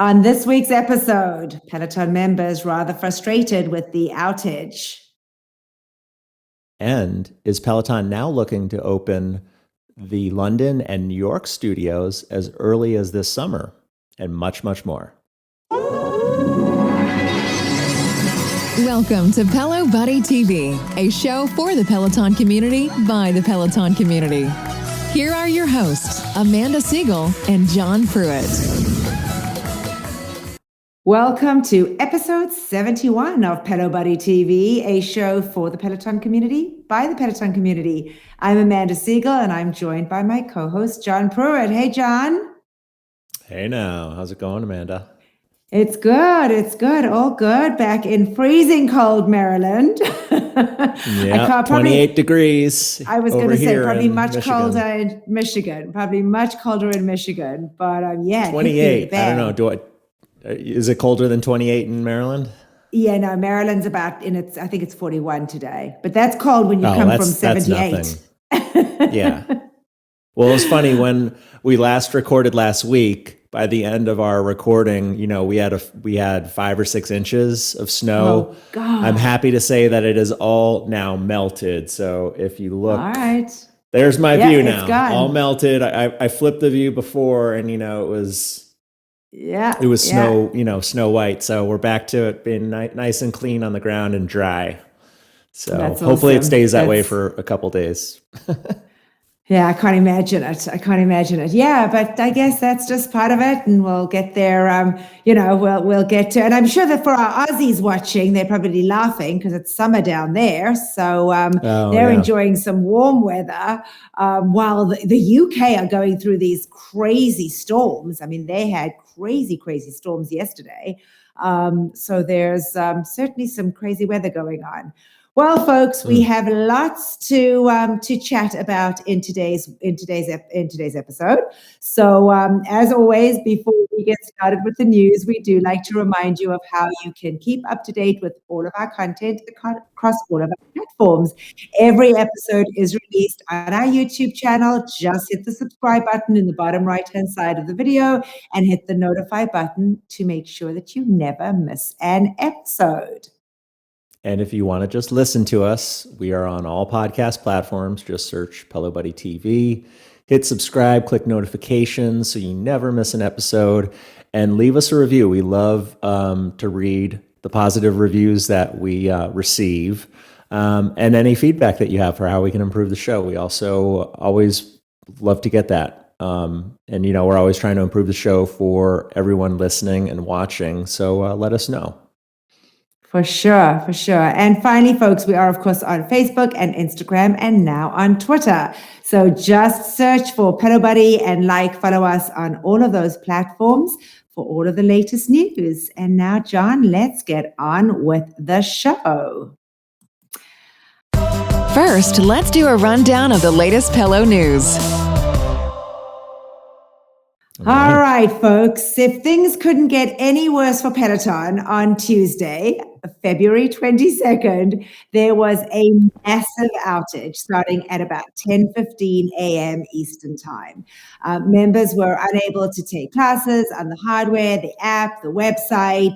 On this week's episode, Peloton members rather frustrated with the outage. And is Peloton now looking to open the London and New York studios as early as this summer? And much, much more. Welcome to Pelo Buddy TV, a show for the Peloton community by the Peloton community. Here are your hosts, Amanda Siegel and John Pruitt. Welcome to episode 71 of Pelo Buddy TV, a show for the Peloton community by the Peloton community. I'm Amanda Siegel, and I'm joined by my co-host, John Pruitt. Hey, John. Hey now. How's it going, Amanda? It's good. It's good. All good. Back in freezing cold Maryland. Yeah, 28 degrees. I was going to say probably much colder in Michigan. Probably much colder in Michigan. But yeah. 28. I don't know. Is it colder than 28 in Maryland? Yeah, no, Maryland's about I think it's 41 today. But that's cold when you come from 78. Yeah. Well, it was funny when we last recorded last week. By the end of our recording, we had 5 or 6 inches of snow. Oh, God. I'm happy to say that it is all now melted. So if you look, all right, there's my view now, all melted. I flipped the view before, and it was snow white. So we're back to it being nice and clean on the ground and dry. So hopefully it stays that way for a couple days. Yeah, I can't imagine it. Yeah, but I guess that's just part of it, and we'll get there. We'll get to, and I'm sure that for our Aussies watching, they're probably laughing because it's summer down there. So they're enjoying some warm weather, while the UK are going through these crazy storms. I mean, they had crazy storms yesterday. So there's certainly some crazy weather going on. Well, folks, we have lots to chat about in today's episode. So, as always, before we get started with the news, we do like to remind you of how you can keep up to date with all of our content across all of our platforms. Every episode is released on our YouTube channel. Just hit the subscribe button in the bottom right-hand side of the video and hit the notify button to make sure that you never miss an episode. And if you want to just listen to us, we are on all podcast platforms. Just search Pelo Buddy TV, hit subscribe, click notifications so you never miss an episode, and leave us a review. We love to read the positive reviews that we receive, and any feedback that you have for how we can improve the show. We also always love to get that. And we're always trying to improve the show for everyone listening and watching. So let us know. For sure. And finally, folks, we are, of course, on Facebook and Instagram and now on Twitter. So just search for Pelo Buddy and follow us on all of those platforms for all of the latest news. And now, John, let's get on with the show. First, let's do a rundown of the latest Pelo news. All right, folks. If things couldn't get any worse for Peloton, on Tuesday, February 22nd, there was a massive outage starting at about 10:15 a.m. Eastern Time. Members were unable to take classes on the hardware, the app, the website.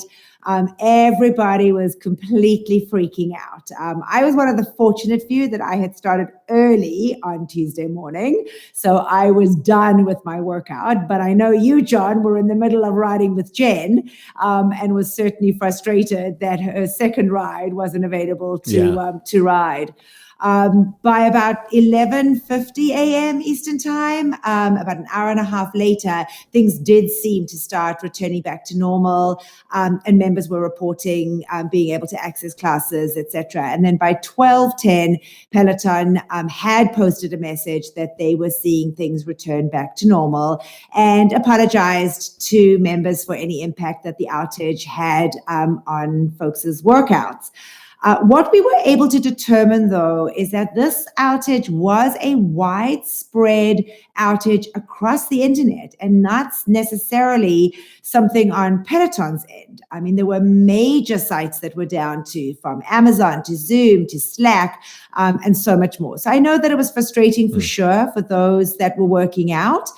Everybody was completely freaking out. I was one of the fortunate few that I had started early on Tuesday morning, so I was done with my workout. But I know you, John, were in the middle of riding with Jen, and was certainly frustrated that her second ride wasn't available to ride. By about 11:50 a.m. Eastern Time, about an hour and a half later, things did seem to start returning back to normal, and members were reporting being able to access classes, etc. And then by 12:10, Peloton had posted a message that they were seeing things return back to normal and apologized to members for any impact that the outage had on folks' workouts. What we were able to determine, though, is that this outage was a widespread outage across the internet and not necessarily something on Peloton's end. I mean, there were major sites that were down too, from Amazon to Zoom to Slack, and so much more. So I know that it was frustrating for sure for those that were working out.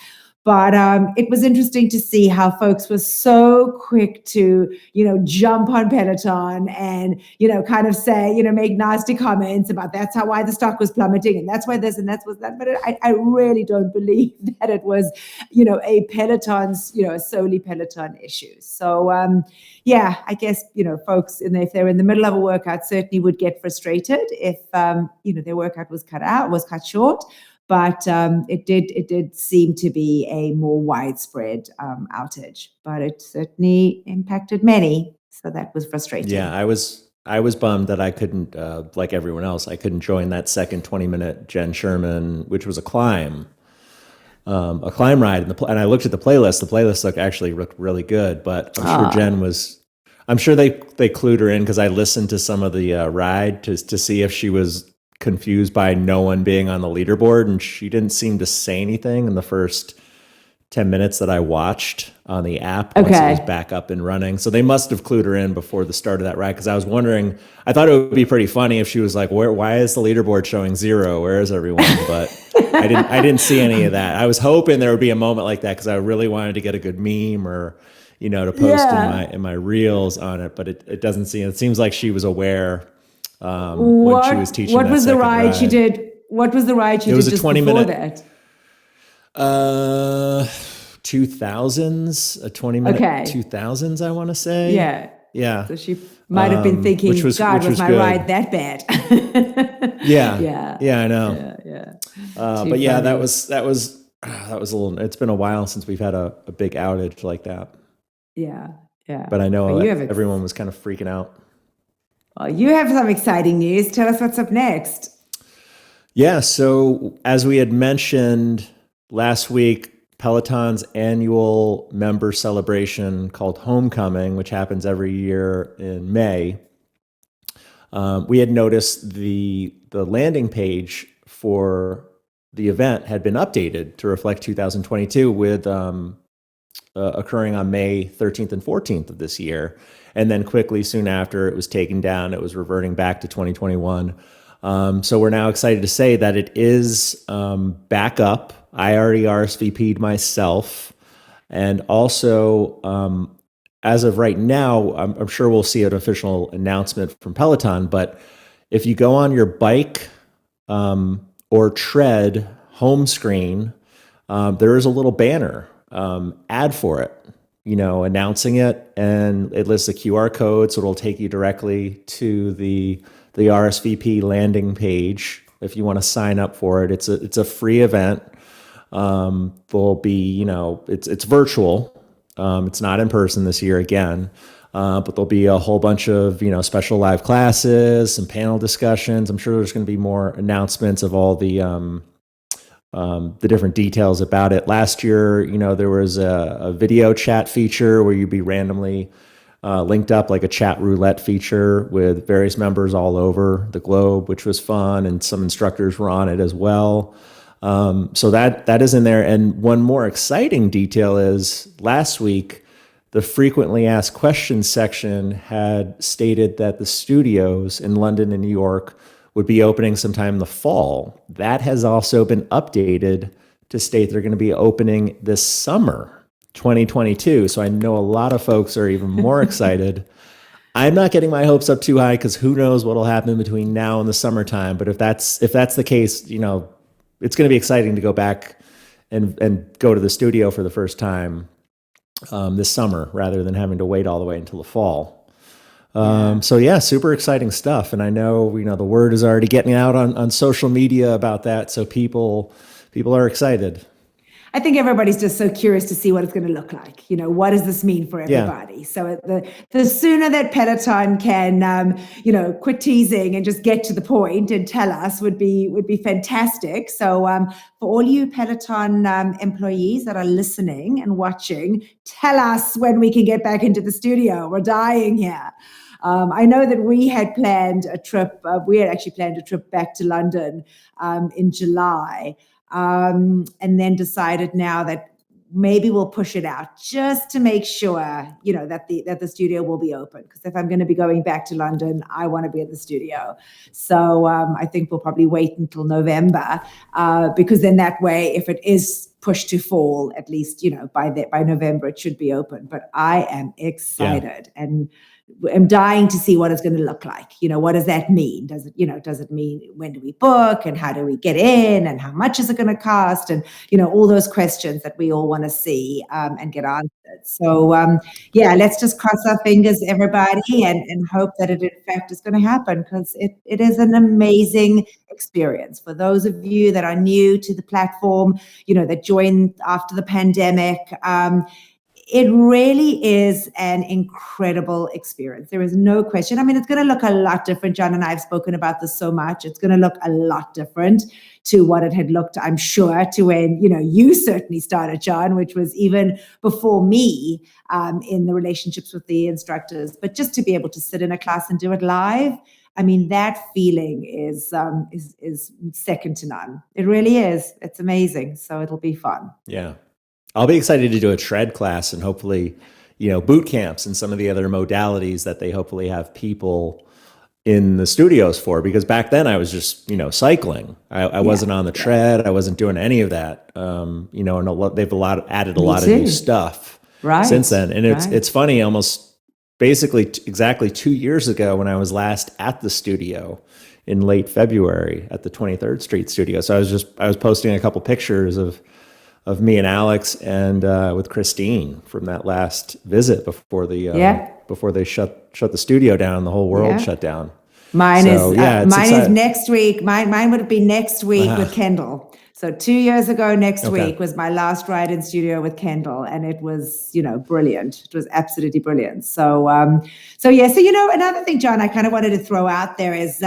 But it was interesting to see how folks were so quick to, jump on Peloton and, kind of say, make nasty comments about that's why the stock was plummeting and that's why this and that's what that. But I really don't believe that it was, a Peloton's, a solely Peloton issue. So, I guess, folks, if they're in the middle of a workout, certainly would get frustrated if, their workout was cut short. But it did seem to be a more widespread outage, but it certainly impacted many. So that was frustrating. Yeah, I was bummed that I couldn't, like everyone else, I couldn't join that second 20-minute Jen Sherman, which was a climb ride. And I looked at the playlist. The playlist looked really good, but I'm sure Jen was. I'm sure they clued her in because I listened to some of the ride to see if she was confused by no one being on the leaderboard, and she didn't seem to say anything in the first 10 minutes that I watched on the app once it was back up and running. So they must have clued her in before the start of that ride, because I was wondering, I thought it would be pretty funny if she was like, why is the leaderboard showing 0? Where is everyone? But I didn't see any of that. I was hoping there would be a moment like that because I really wanted to get a good meme or to post in my reels on it, but it doesn't seem. It seems like she was aware when she was teaching. What was the ride she did? What was the ride she did? It was a 20-minute. 2000s, a 20-minute 2000s. I want to say. Yeah. So she might have been thinking, was my good ride that bad? Yeah, I know. Yeah. But yeah, that was a little. It's been a while since we've had a big outage like that. Yeah. But I know everyone was kind of freaking out. Well, you have some exciting news. Tell us what's up next. Yeah, so as we had mentioned last week, Peloton's annual member celebration called Homecoming, which happens every year in May, we had noticed the landing page for the event had been updated to reflect 2022 with occurring on May 13th and 14th of this year. And then quickly soon after, it was taken down. It was reverting back to 2021. So we're now excited to say that it is back up. I already RSVP'd myself. And also, as of right now, I'm sure we'll see an official announcement from Peloton. But if you go on your bike or tread home screen, there is a little banner ad for it, announcing it, and it lists a QR code, so it'll take you directly to the RSVP landing page if you want to sign up for it. It's a free event. There'll be, it's virtual. It's not in person this year again, but there'll be a whole bunch of special live classes, some panel discussions. I'm sure there's going to be more announcements of all the different details about it. Last year, there was a video chat feature where you'd be randomly linked up, like a chat roulette feature with various members all over the globe, which was fun, and some instructors were on it as well. So that is in there. And one more exciting detail is last week, the frequently asked questions section had stated that the studios in London and New York would be opening sometime in the fall. That has also been updated to state they're going to be opening this summer, 2022. So I know a lot of folks are even more excited. I'm not getting my hopes up too high because who knows what will happen between now and the summertime. But if that's the case, it's going to be exciting to go back and go to the studio for the first time this summer rather than having to wait all the way until the fall. So yeah, super exciting stuff. And I know, the word is already getting out on social media about that. So people are excited. I think everybody's just so curious to see what it's going to look like. What does this mean for everybody? Yeah. So the sooner that Peloton can, quit teasing and just get to the point and tell us would be fantastic. So for all you Peloton employees that are listening and watching, tell us when we can get back into the studio. We're dying here. I know that we had planned a trip. We had actually planned a trip back to London in July. And then decided now that maybe we'll push it out just to make sure, that the studio will be open. Because if I'm going to be going back to London, I want to be in the studio. So I think we'll probably wait until November, because then that way, if it is pushed to fall, at least, by November, it should be open. But I am excited and I'm dying to see what it's going to look like. What does that mean? Does it mean when do we book and how do we get in and how much is it going to cost? And, all those questions that we all want to see and get answered. So, let's just cross our fingers, everybody, and hope that it in fact is going to happen, because it is an amazing experience. For those of you that are new to the platform, that joined after the pandemic, it really is an incredible experience. There is no question. I mean, it's going to look a lot different. John and I have spoken about this so much. It's going to look a lot different to what it had looked, I'm sure, to when, you certainly started, John, which was even before me in the relationships with the instructors. But just to be able to sit in a class and do it live, I mean, that feeling is second to none. It really is. It's amazing. So it'll be fun. Yeah. I'll be excited to do a tread class and hopefully, boot camps and some of the other modalities that they hopefully have people in the studios for, because back then I was just, cycling. I wasn't on the tread. I wasn't doing any of that. And they've added a lot of new stuff since then. And it's funny, almost basically exactly 2 years ago when I was last at the studio in late February at the 23rd Street studio. So I was posting a couple pictures of me and Alex and with Christine from that last visit before they shut the studio down. The whole world shut down. Mine is next week. Mine would be next week with Kendall. So 2 years ago next week was my last ride in studio with Kendall, and it was brilliant. It was absolutely brilliant. So another thing, John, I kind of wanted to throw out there is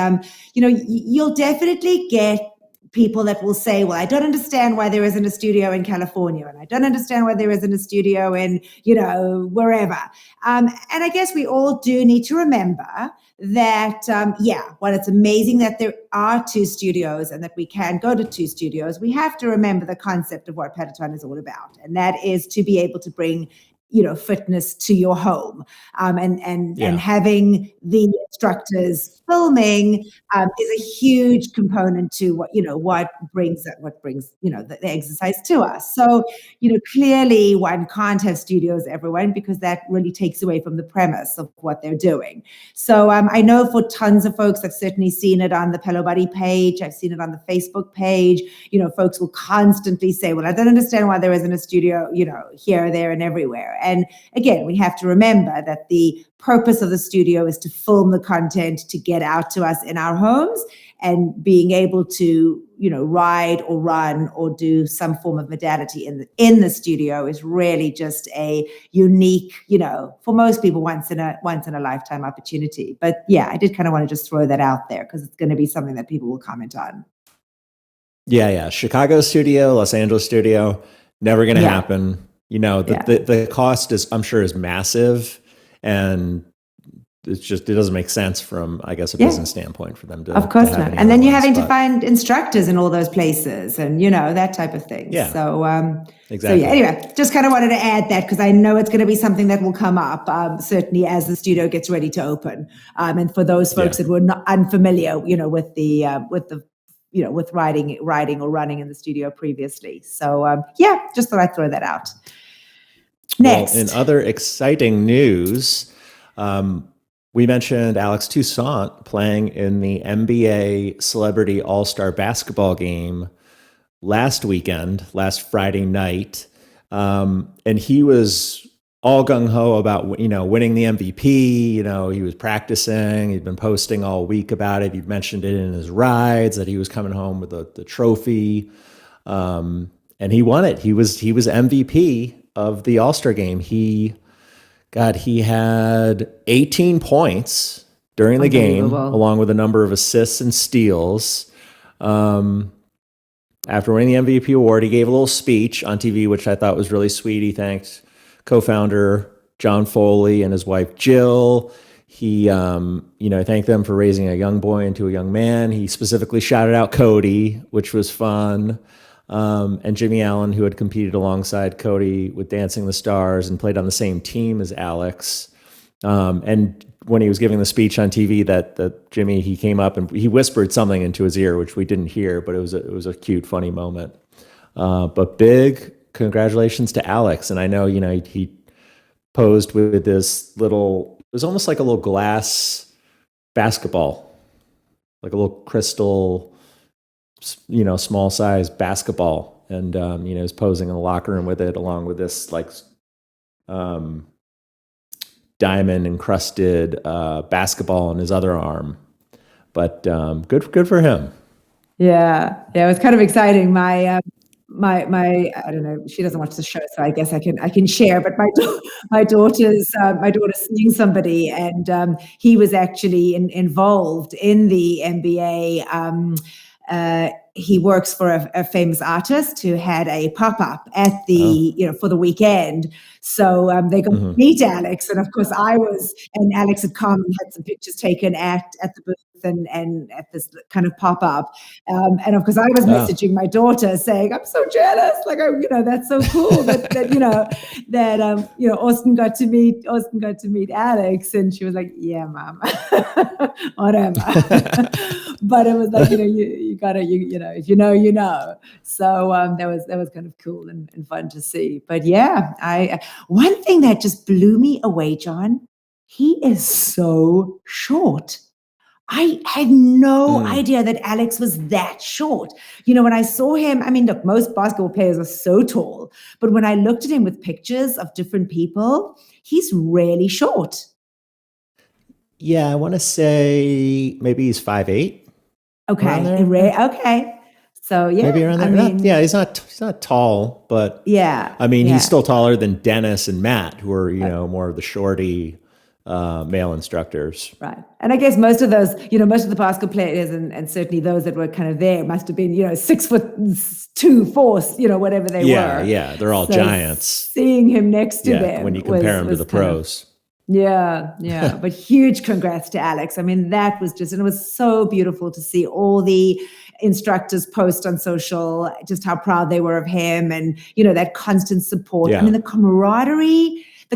you'll definitely get people that will say, well, I don't understand why there isn't a studio in California, and I don't understand why there isn't a studio in, wherever. And I guess we all do need to remember that, while it's amazing that there are 2 studios and that we can go to 2 studios, we have to remember the concept of what Peloton is all about. And that is to be able to bring fitness to your home, and having the instructors filming is a huge component to what brings the exercise to us. So clearly one can't have studios everywhere, because that really takes away from the premise of what they're doing. So I know for tons of folks, I've certainly seen it on the Pelo Buddy page, I've seen it on the Facebook page. Folks will constantly say, well, I don't understand why there isn't a studio here, there, and everywhere. And again, we have to remember that the purpose of the studio is to film the content to get out to us in our homes, and being able to, ride or run or do some form of modality in the studio is really just a unique, for most people, once in a lifetime opportunity. But yeah, I did kind of want to just throw that out there, because it's going to be something that people will comment on. Yeah. Chicago studio, Los Angeles studio, never going to happen. The cost is, I'm sure, is massive, and it doesn't make sense from, I guess, a business standpoint for them to. Of course not. And then you're having to find instructors in all those places, and that type of thing. Yeah. So exactly. So anyway, just kind of wanted to add that, because I know it's going to be something that will come up certainly as the studio gets ready to open. And for those folks that were not unfamiliar, with with riding or running in the studio previously. So just thought I'd throw that out. Next. Well, in other exciting news, we mentioned Alex Toussaint playing in the NBA Celebrity All-Star Basketball game last Friday night. And he was all gung-ho about, winning the MVP. He was practicing. He'd been posting all week about it. He'd mentioned it in his rides that he was coming home with the trophy. And he won it. He was MVP of the All-Star game. He had 18 points during the game, along with a number of assists and steals. After winning the MVP award, he gave a little speech on TV, which I thought was really sweet. He thanked co-founder John Foley and his wife Jill. He thanked them for raising a young boy into a young man. He specifically shouted out Cody, which was fun. And Jimmy Allen, who had competed alongside Cody with Dancing the Stars and played on the same team as Alex. And when he was giving the speech on TV, that Jimmy, he came up and he whispered something into his ear, which we didn't hear, but it was a cute, funny moment. But big congratulations to Alex. And I know, he posed with this little, it was almost like a little glass basketball, like a little crystal, small size basketball. And, he was posing in the locker room with it, along with this like, diamond encrusted basketball on his other arm. But good for him. Yeah, it was kind of exciting. My I don't know, she doesn't watch the show, so I guess I can share. But my daughter's seeing somebody, and he was actually involved in the NBA. He works for a famous artist who had a pop-up at the, for the weekend. So they got to meet Alex. And of course and Alex had come and had some pictures taken at the booth and at this kind of pop-up. And of course I was messaging my daughter saying, I'm so jealous. Like, that's so cool that Austin got to meet Alex. And she was like, yeah, Mom, whatever. But it was like, you gotta, if you know, you know. So that was kind of cool and fun to see. But yeah, one thing that just blew me away, John, he is so short. I had no idea that Alex was that short. When I saw him, I mean, look, most basketball players are so tall, but when I looked at him with pictures of different people, he's really short. Yeah, I want to say maybe he's 5'8". Okay. Okay. So yeah, maybe around there. He's not tall, but he's still taller than Dennis and Matt, who are more of the shorty male instructors. Right. And I guess most of those, most of the basketball players and certainly those that were kind of there must have been, 6'2", 4", whatever they were. Yeah. They're all giants. Seeing him next to them when you compare him to the pros. Yeah. But huge congrats to Alex. I mean, that was and it was so beautiful to see all the instructors post on social, just how proud they were of him and, that constant support. Yeah. I mean, the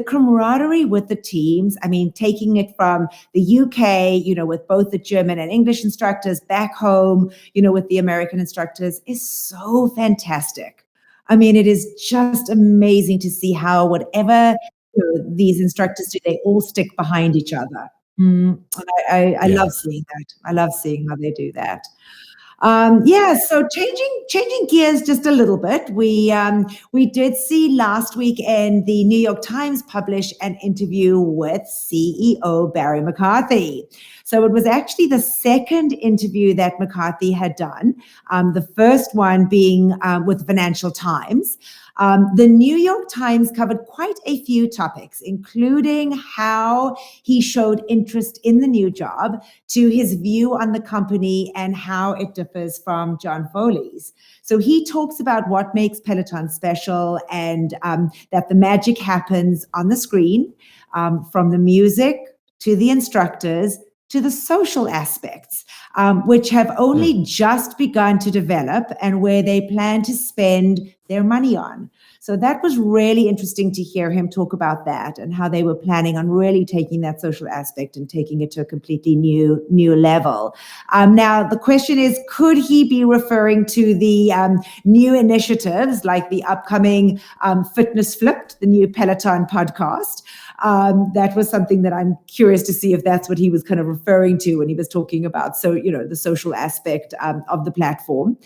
camaraderie with the teams, I mean, taking it from the UK, with both the German and English instructors back home, with the American instructors is so fantastic. I mean, it is just amazing to see how whatever these instructors do, they all stick behind each other. I love seeing that. I love seeing how they do that. So changing gears just a little bit. We did see last weekend the New York Times publish an interview with CEO Barry McCarthy. So it was actually the second interview that McCarthy had done, the first one being with the Financial Times. The New York Times covered quite a few topics, including how he showed interest in the new job, to his view on the company and how it differs from John Foley's. So he talks about what makes Peloton special and that the magic happens on the screen, from the music to the instructors to the social aspects, which have only just begun to develop and where they plan to spend their money on. So that was really interesting to hear him talk about that and how they were planning on really taking that social aspect and taking it to a completely new level. Now, the question is, could he be referring to the new initiatives like the upcoming Fitness Flipped, the new Peloton podcast? That was something that I'm curious to see if that's what he was kind of referring to when he was talking about, the social aspect of the platform.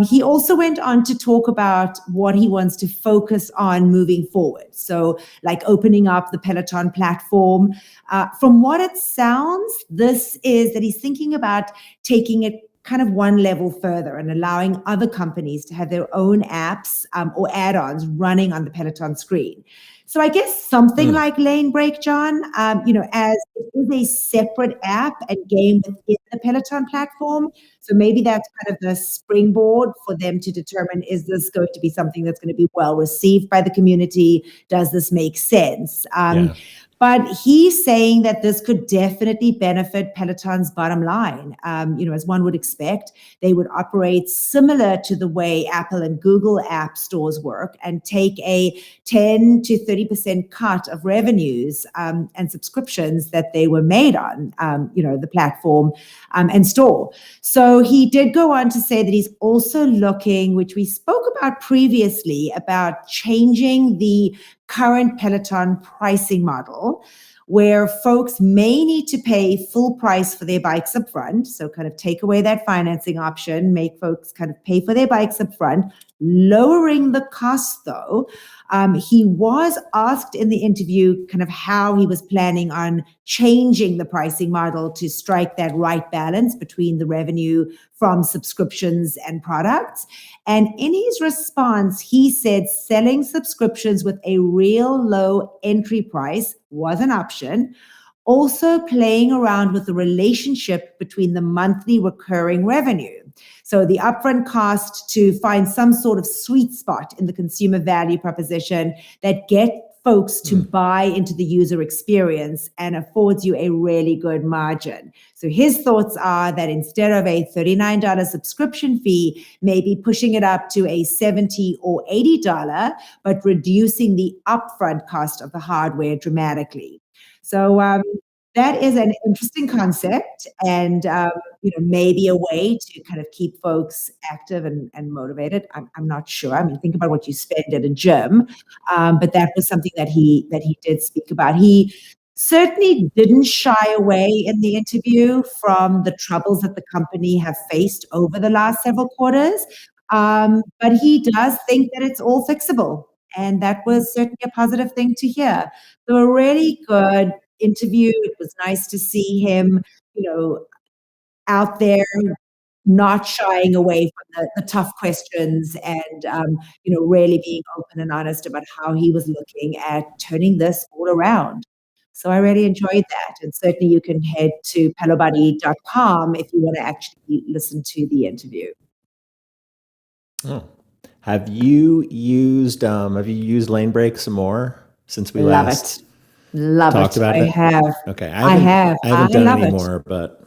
He also went on to talk about what he wants to focus on moving forward. So like opening up the Peloton platform. From what it sounds, this is that he's thinking about taking it kind of one level further and allowing other companies to have their own apps or add-ons running on the Peloton screen. So I guess something like Lane Break, John, as it is a separate app and game within the Peloton platform. So maybe that's kind of the springboard for them to determine, is this going to be something that's going to be well received by the community? Does this make sense? But he's saying that this could definitely benefit Peloton's bottom line. As one would expect, they would operate similar to the way Apple and Google app stores work and take a 10 to 30% cut of revenues and subscriptions that they were made on, the platform and store. So he did go on to say that he's also looking, which we spoke about previously, about changing the current Peloton pricing model, where folks may need to pay full price for their bikes up front. So kind of take away that financing option, make folks kind of pay for their bikes up front, lowering the cost though. He was asked in the interview kind of how he was planning on changing the pricing model to strike that right balance between the revenue from subscriptions and products. And in his response, he said selling subscriptions with a real low entry price was an option. Also playing around with the relationship between the monthly recurring revenue. So the upfront cost to find some sort of sweet spot in the consumer value proposition that get folks to buy into the user experience and affords you a really good margin. So his thoughts are that instead of a $39 subscription fee, maybe pushing it up to a $70 or $80, but reducing the upfront cost of the hardware dramatically. So that is an interesting concept and, maybe a way to kind of keep folks active and motivated. I'm not sure. I mean, think about what you spend at a gym. But that was something that he did speak about. He certainly didn't shy away in the interview from the troubles that the company have faced over the last several quarters. But he does think that it's all fixable. And that was certainly a positive thing to hear. So a really good interview. It was nice to see him, out there, not shying away from the tough questions and, really being open and honest about how he was looking at turning this all around. So I really enjoyed that. And certainly you can head to pelobuddy.com if you want to actually listen to the interview. Oh. Have you used Lane Break some more since we last talked about it? I have. Okay. I haven't done it anymore, but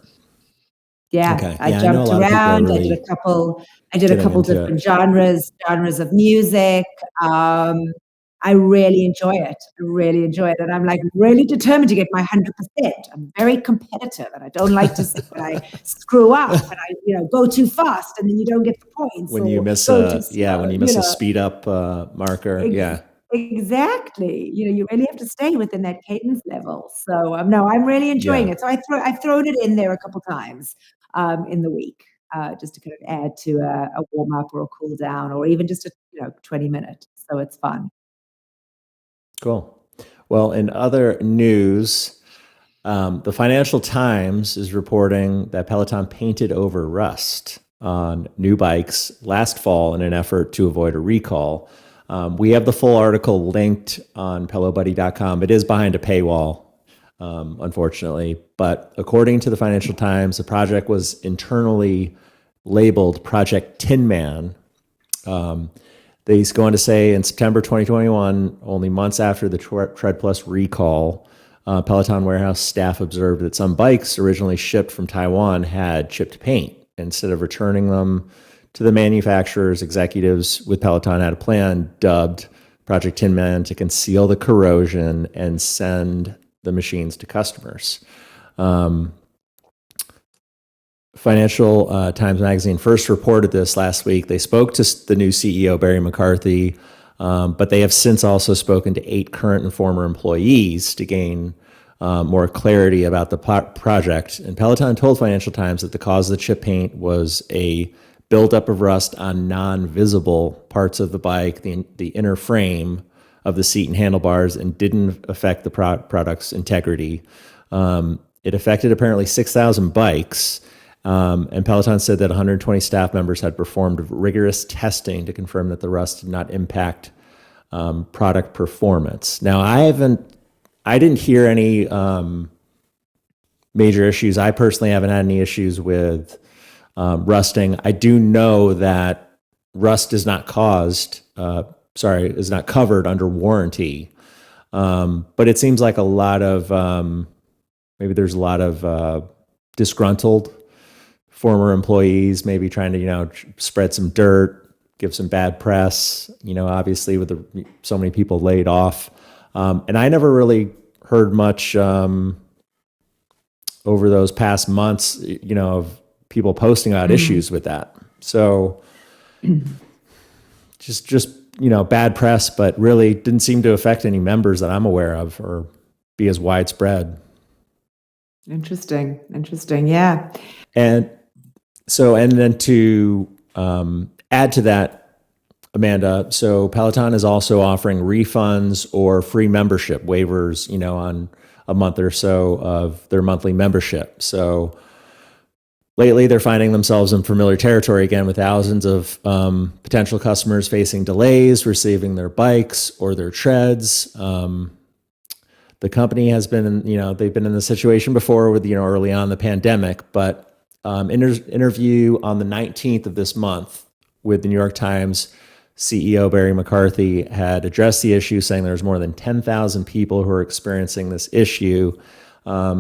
yeah, okay. I jumped around. Really I did a couple different genres of music. I really enjoy it. And I'm like really determined to get my 100%. I'm very competitive and I don't like to see when I screw up and I, go too fast and then you don't get the points. When you miss a speed up marker. Exactly. You really have to stay within that cadence level. So no, I'm really enjoying it. So I've thrown it in there a couple times in the week just to kind of add to a warm up or a cool down or even just a 20-minute. So it's fun. Cool. Well, in other news, the Financial Times is reporting that Peloton painted over rust on new bikes last fall in an effort to avoid a recall. We have the full article linked on pelobuddy.com. It is behind a paywall, unfortunately. But according to the Financial Times, the project was internally labeled Project Tin Man. They go on to say in September 2021, only months after the Tread Plus recall, Peloton warehouse staff observed that some bikes originally shipped from Taiwan had chipped paint. Instead of returning them to the manufacturers, executives with Peloton had a plan dubbed Project Tin Man to conceal the corrosion and send the machines to customers. Financial Times Magazine first reported this last week. They spoke to the new CEO, Barry McCarthy, but they have since also spoken to 8 current and former employees to gain more clarity about the project. And Peloton told Financial Times that the cause of the chip paint was a buildup of rust on non-visible parts of the bike, the inner frame of the seat and handlebars, and didn't affect the product's integrity. It affected apparently 6,000 bikes. And Peloton said that 120 staff members had performed rigorous testing to confirm that the rust did not impact product performance. Now, I didn't hear any major issues. I personally haven't had any issues with rusting. I do know that rust is not covered under warranty. But it seems like a lot of, maybe there's a lot of disgruntled former employees, maybe trying to, spread some dirt, give some bad press, obviously with so many people laid off. And I never really heard much over those past months, of people posting about issues with that. So just bad press, but really didn't seem to affect any members that I'm aware of or be as widespread. Interesting. Yeah. And then to add to that, Amanda, so Peloton is also offering refunds or free membership waivers, on a month or so of their monthly membership. So lately, they're finding themselves in familiar territory again with thousands of potential customers facing delays, receiving their bikes or their treads. The company has been, they've been in the situation before with, early on in the pandemic, but interview on the 19th of this month with the New York Times CEO Barry McCarthy had addressed the issue, saying there's more than 10,000 people who are experiencing this issue.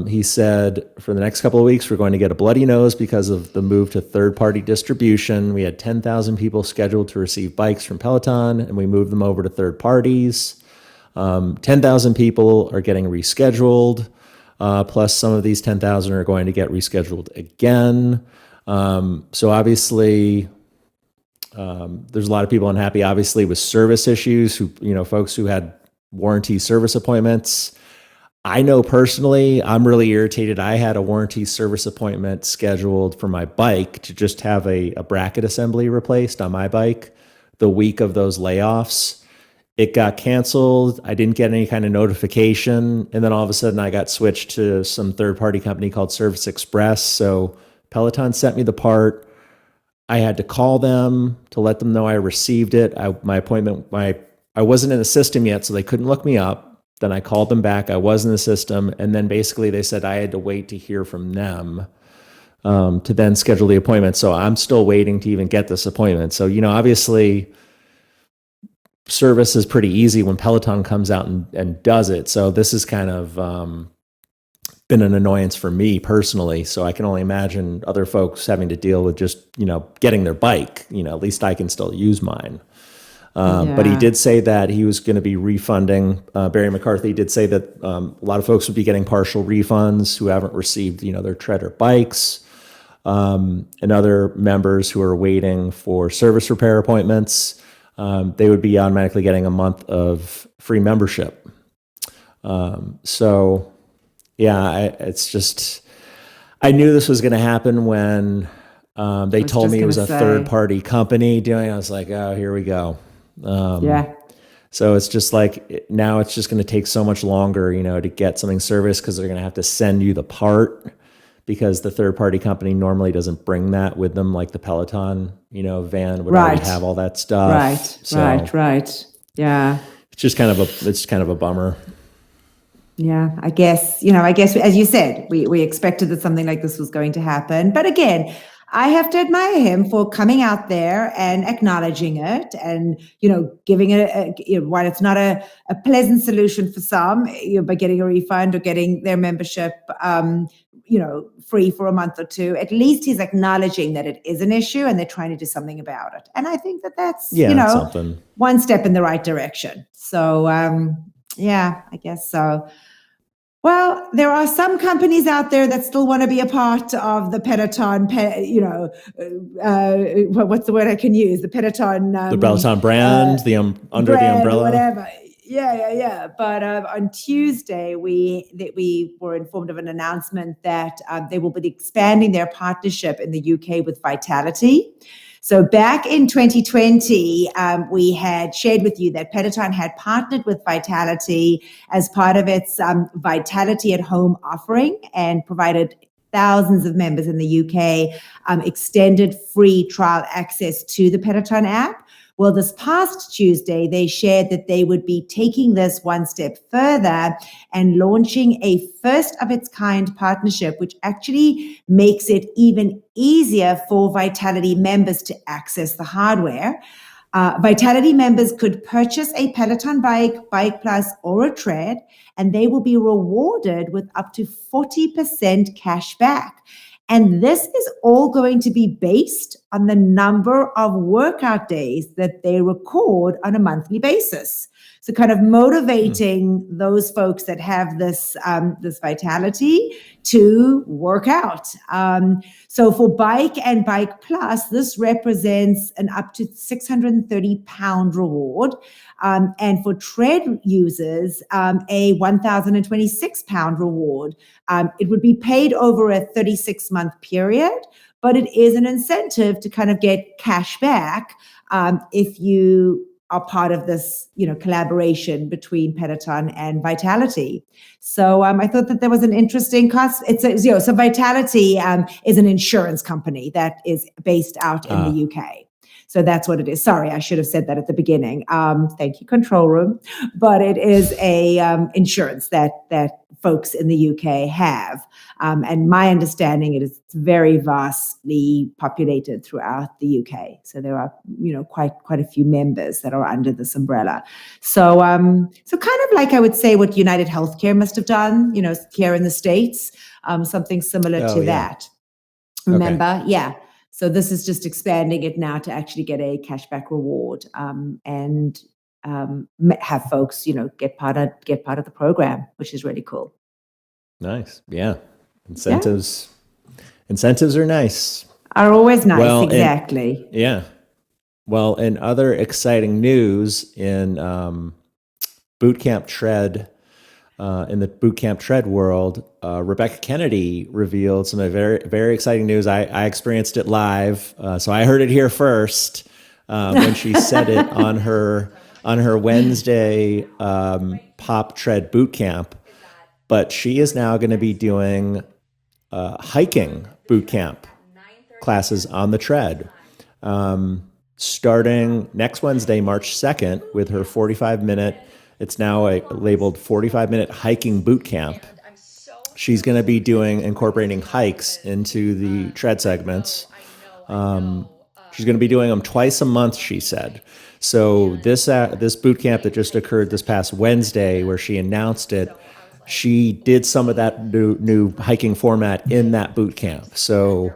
He said, for the next couple of weeks, we're going to get a bloody nose because of the move to third-party distribution. We had 10,000 people scheduled to receive bikes from Peloton, and we moved them over to third parties. 10,000 people are getting rescheduled, plus some of these 10,000 are going to get rescheduled again. So obviously, there's a lot of people unhappy, obviously, with service issues, folks who had warranty service appointments. I know personally, I'm really irritated. I had a warranty service appointment scheduled for my bike to just have a bracket assembly replaced on my bike the week of those layoffs. It got canceled. I didn't get any kind of notification. And then all of a sudden I got switched to some third-party company called Service Express. So Peloton sent me the part. I had to call them to let them know I received it. I wasn't in the system yet, so they couldn't look me up. Then I called them back. I was in the system. And then basically they said I had to wait to hear from them to then schedule the appointment. So I'm still waiting to even get this appointment. So, obviously service is pretty easy when Peloton comes out and does it. So this has kind of been an annoyance for me personally. So I can only imagine other folks having to deal with just, getting their bike. At least I can still use mine. But he did say that he was going to be refunding. Barry McCarthy did say that a lot of folks would be getting partial refunds who haven't received, their tread or bikes, and other members who are waiting for service repair appointments. They would be automatically getting a month of free membership. It's just, I knew this was going to happen when they told me it was a third-party company doing it. I was like, oh, here we go. So it's just like, now it's just going to take so much longer, to get something serviced because they're going to have to send you the part because the third-party company normally doesn't bring that with them, like the Peloton, van would already have all that stuff. Right. Yeah. It's just kind of a bummer. Yeah, I guess, as you said, we expected that something like this was going to happen. But again, I have to admire him for coming out there and acknowledging it and, giving it, while it's not a pleasant solution for some, by getting a refund or getting their membership, free for a month or two, at least he's acknowledging that it is an issue and they're trying to do something about it. And I think that that's, something. One step in the right direction. So, I guess so. Well, there are some companies out there that still want to be a part of the Peloton, what's the word I can use? The Peloton. The Peloton brand, under the umbrella. Whatever. Yeah. But on Tuesday, we were informed of an announcement that they will be expanding their partnership in the UK with Vitality. So back in 2020, we had shared with you that Peloton had partnered with Vitality as part of its Vitality at Home offering and provided thousands of members in the UK extended free trial access to the Peloton app. Well, this past Tuesday, they shared that they would be taking this one step further and launching a first of its kind partnership, which actually makes it even easier for Vitality members to access the hardware. Vitality members could purchase a Peloton bike, Bike Plus, or a tread, and they will be rewarded with up to 40% cash back. And this is all going to be based on the number of workout days that they record on a monthly basis. So kind of motivating those folks that have this vitality to work out. So for Bike and Bike Plus, this represents an up to 630 pound reward. And for tread users, a 1,026 pound reward. It would be paid over a 36-month period, but it is an incentive to kind of get cash back if you are part of this, collaboration between Peloton and Vitality. So I thought that there was an interesting cost. So Vitality is an insurance company that is based out in the UK. So that's what it is. Sorry, I should have said that at the beginning. Thank you, control room. But it is a insurance that folks in the UK have. And my understanding it is very vastly populated throughout the UK. So there are, quite a few members that are under this umbrella. So kind of like I would say what United Healthcare must have done, here in the States, something similar to that. Remember? Okay. Yeah. So this is just expanding it now to actually get a cashback reward and have folks, get part of the program, which is really cool. Nice, yeah. Incentives are nice. Are always nice, well, exactly. Well, in other exciting news in bootcamp tread. In the bootcamp tread world, Rebecca Kennedy revealed some very, very exciting news. I experienced it live, so I heard it here first when she said it on her Wednesday Pop Tread Bootcamp. But she is now going to be doing hiking bootcamp classes on the tread, starting next Wednesday, March 2nd, with her 45-minute. It's now labeled 45-minute hiking boot camp. She's going to be incorporating hikes into the tread segments. She's going to be doing them twice a month, she said. So this boot camp that just occurred this past Wednesday, where she announced it, she did some of that new hiking format in that boot camp. So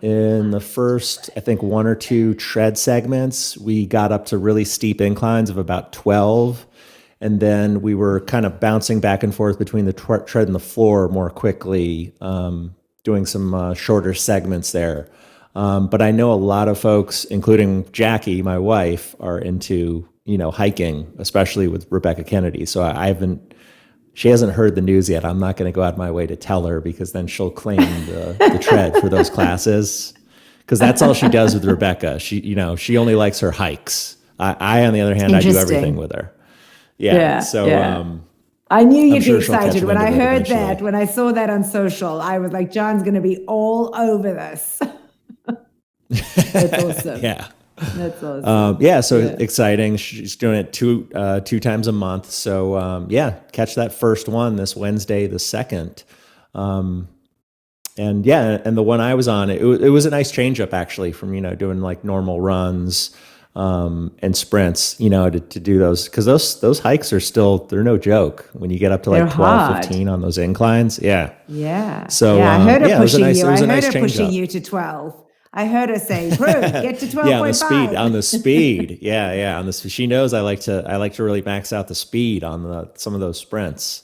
in the first, I think, 1 or 2 tread segments, we got up to really steep inclines of about 12. And then we were kind of bouncing back and forth between the tread and the floor more quickly, doing some shorter segments there. But I know a lot of folks, including Jackie, my wife, are into, hiking, especially with Rebecca Kennedy. So she hasn't heard the news yet. I'm not going to go out of my way to tell her, because then she'll claim the tread for those classes. Because that's all she does with Rebecca. She only likes her hikes. I on the other hand, I do everything with her. Yeah. I knew you'd be excited when I heard that. When I saw that on social, I was like, John's going to be all over this. That's awesome. That's awesome. So exciting. She's doing it two times a month. So catch that first one this Wednesday, the 2nd. And the one I was on, it was a nice change up actually from, doing like normal runs and sprints, to do those, because those hikes are they're no joke when you get up to like 12, 15 on those inclines. Yeah. So I heard her pushing you. I heard her pushing you to 12. I heard her say, get to 12.5. on the speed. She knows I like to really max out the speed on some of those sprints.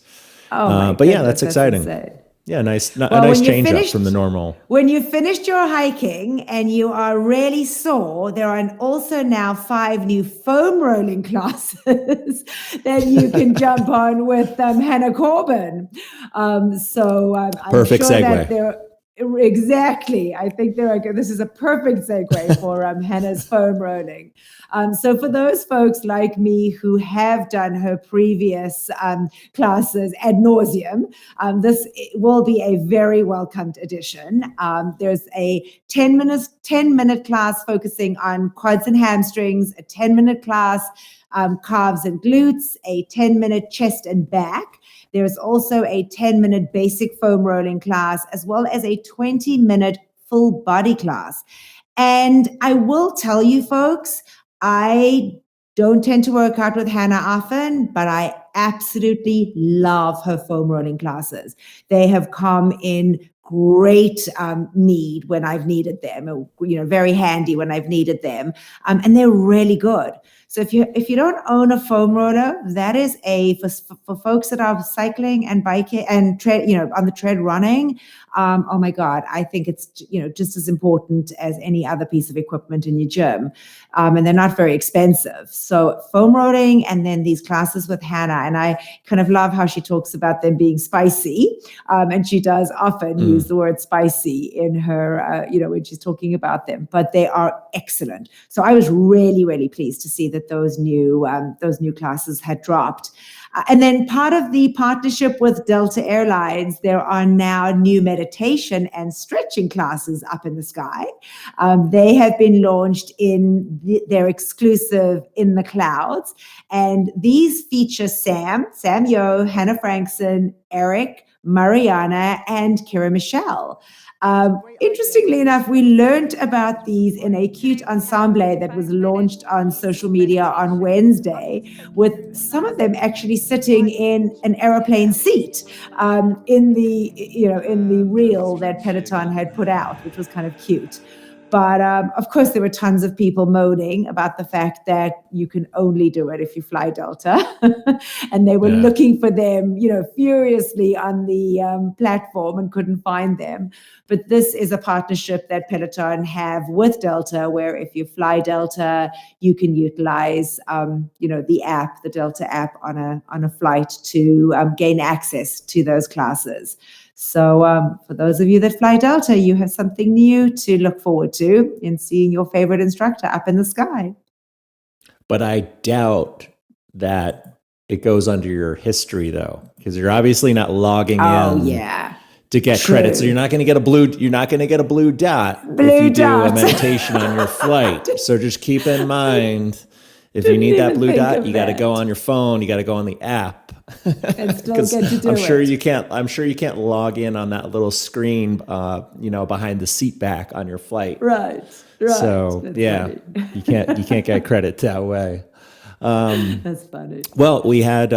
But that's exciting. Yeah, nice change up from the normal. When you finished your hiking and you are really sore, there are also now 5 new foam rolling classes that you can jump on with Hannah Corbin. I'm perfect sure segue. Exactly. I think this is a perfect segue for Hannah's foam rolling. So for those folks like me who have done her previous classes ad nauseum, this will be a very welcomed addition. There's a 10-minute class focusing on quads and hamstrings, a 10-minute class, calves and glutes, a 10-minute chest and back. There's also a 10-minute basic foam rolling class, as well as a 20-minute full body class. And I will tell you, folks, I don't tend to work out with Hannah often, but I absolutely love her foam rolling classes. They have come in great need when I've needed them, or, very handy when I've needed them, and they're really good. So if you don't own a foam roller, that is for folks that are cycling and biking and tread, on the tread running. Oh my God, I think it's just as important as any other piece of equipment in your gym, and they're not very expensive. So foam rolling, and then these classes with Hannah, and I kind of love how she talks about them being spicy, and she does often use the word spicy in her, when she's talking about them. But they are excellent. So I was really, really pleased to see that those new classes had dropped. And then part of the partnership with Delta Airlines, there are now new meditation and stretching classes up in the sky. They have been launched in their exclusive In the Clouds. And these feature Sam Yo, Hannah Frankson, Eric, Mariana, and Kira Michelle. Interestingly enough, we learned about these in a cute ensemble that was launched on social media on Wednesday, with some of them actually sitting in an aeroplane seat in the reel that Peloton had put out, which was kind of cute. But of course, there were tons of people moaning about the fact that you can only do it if you fly Delta. And they were looking for them, furiously on the platform and couldn't find them. But this is a partnership that Peloton have with Delta, where if you fly Delta, you can utilize, the app, the Delta app on a flight to gain access to those classes. So for those of you that fly Delta, you have something new to look forward to in seeing your favorite instructor up in the sky. But I doubt that it goes under your history, though, because you're obviously not logging in to get credit. So you're not going to get a blue dot if you do a meditation on your flight. So just keep in mind, if you need that blue dot, you got to go on your phone. You got to go on the app. And still get to do I'm sure you can't log in on that little screen, behind the seat back on your flight. Right. So funny. you can't get credit that way. That's funny. Well, we had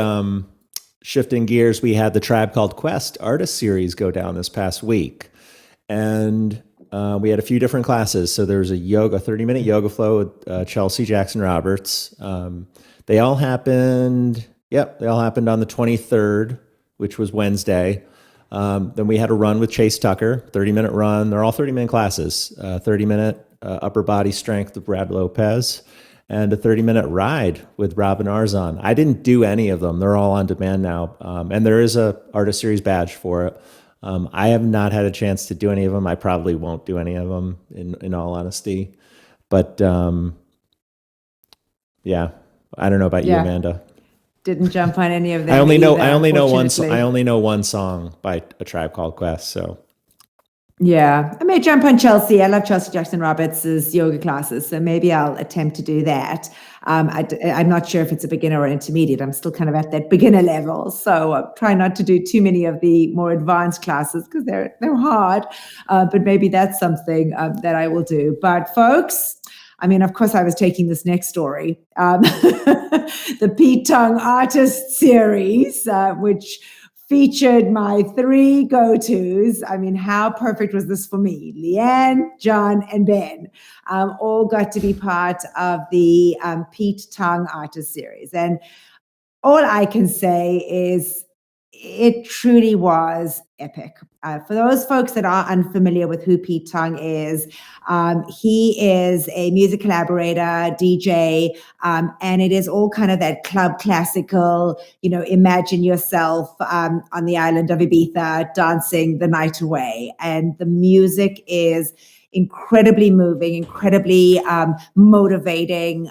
shifting gears. We had the Tribe Called Quest artist series go down this past week, and we had a few different classes. So there was a 30-minute yoga flow with Chelsea Jackson Roberts. They all happened on the 23rd, which was Wednesday. Then we had a run with Chase Tucker, 30-minute run. They're all 30-minute classes, 30-minute upper body strength with Brad Lopez, and a 30-minute ride with Robin Arzon. I didn't do any of them. They're all on demand now. And there is a artist series badge for it. I have not had a chance to do any of them. I probably won't do any of them in all honesty. But I don't know about you, Amanda. Didn't jump on any of them. I only know one song by A Tribe Called Quest. So yeah, I may jump on Chelsea. I love Chelsea Jackson Roberts' yoga classes, so maybe I'll attempt to do that. I'm not sure if it's a beginner or intermediate. I'm still kind of at that beginner level, so try not to do too many of the more advanced classes because they're hard. But maybe that's something that I will do. But folks, I mean, of course, I was taking this next story, the Pete Tong Artist Series, which featured my 3 go-tos. I mean, how perfect was this for me? Leanne, John, and Ben all got to be part of the Pete Tong Artist Series. And all I can say is it truly was epic. For those folks that are unfamiliar with who Pete Tong is, he is a music collaborator, DJ, and it is all kind of that club classical, imagine yourself on the island of Ibiza dancing the night away. And the music is incredibly moving, incredibly motivating,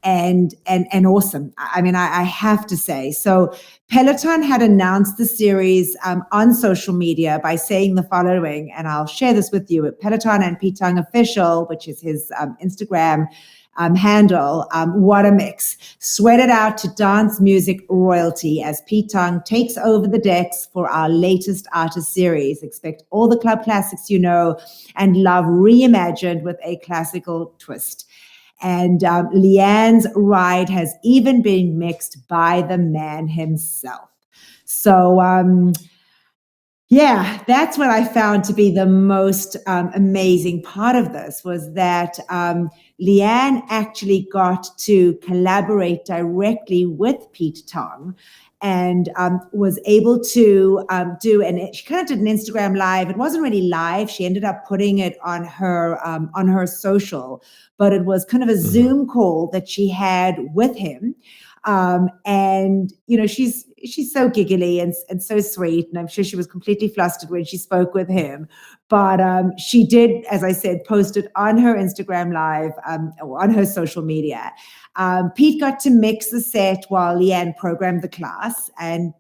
and awesome. I mean, I have to say. So Peloton had announced the series on social media by saying the following, and I'll share this with you at Peloton and Unofficial, which is his Instagram handle. What a mix. Sweat it out to dance music royalty as Pete Tong takes over the decks for our latest artist series. Expect all the club classics you know and love reimagined with a classical twist. And Leanne's ride has even been mixed by the man himself. So, yeah, that's what I found to be the most amazing part of this, was that Leanne actually got to collaborate directly with Pete Tong, and was able to she kind of did an Instagram live. It wasn't really live. She ended up putting it on her social, but it was kind of a Zoom call that she had with him. And she's so giggly and so sweet, and I'm sure she was completely flustered when she spoke with him. But she did, as I said, post it on her Instagram live, or on her social media. Pete got to mix the set while Leanne programmed the class, and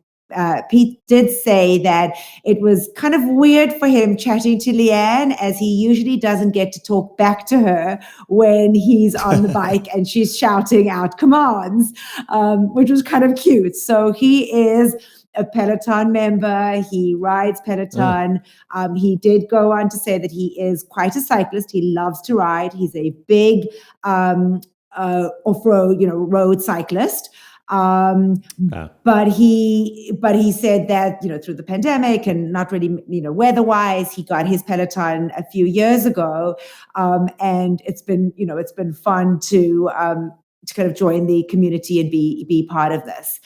Pete did say that it was kind of weird for him chatting to Leanne, as he usually doesn't get to talk back to her when he's on the bike and she's shouting out commands, which was kind of cute. So he is a Peloton member. He rides Peloton. He did go on to say that he is quite a cyclist. He loves to ride. He's a big off-road, road cyclist. But he said that, through the pandemic and not really, weather-wise, he got his Peloton a few years ago. And it's been fun to kind of join the community and be part of this.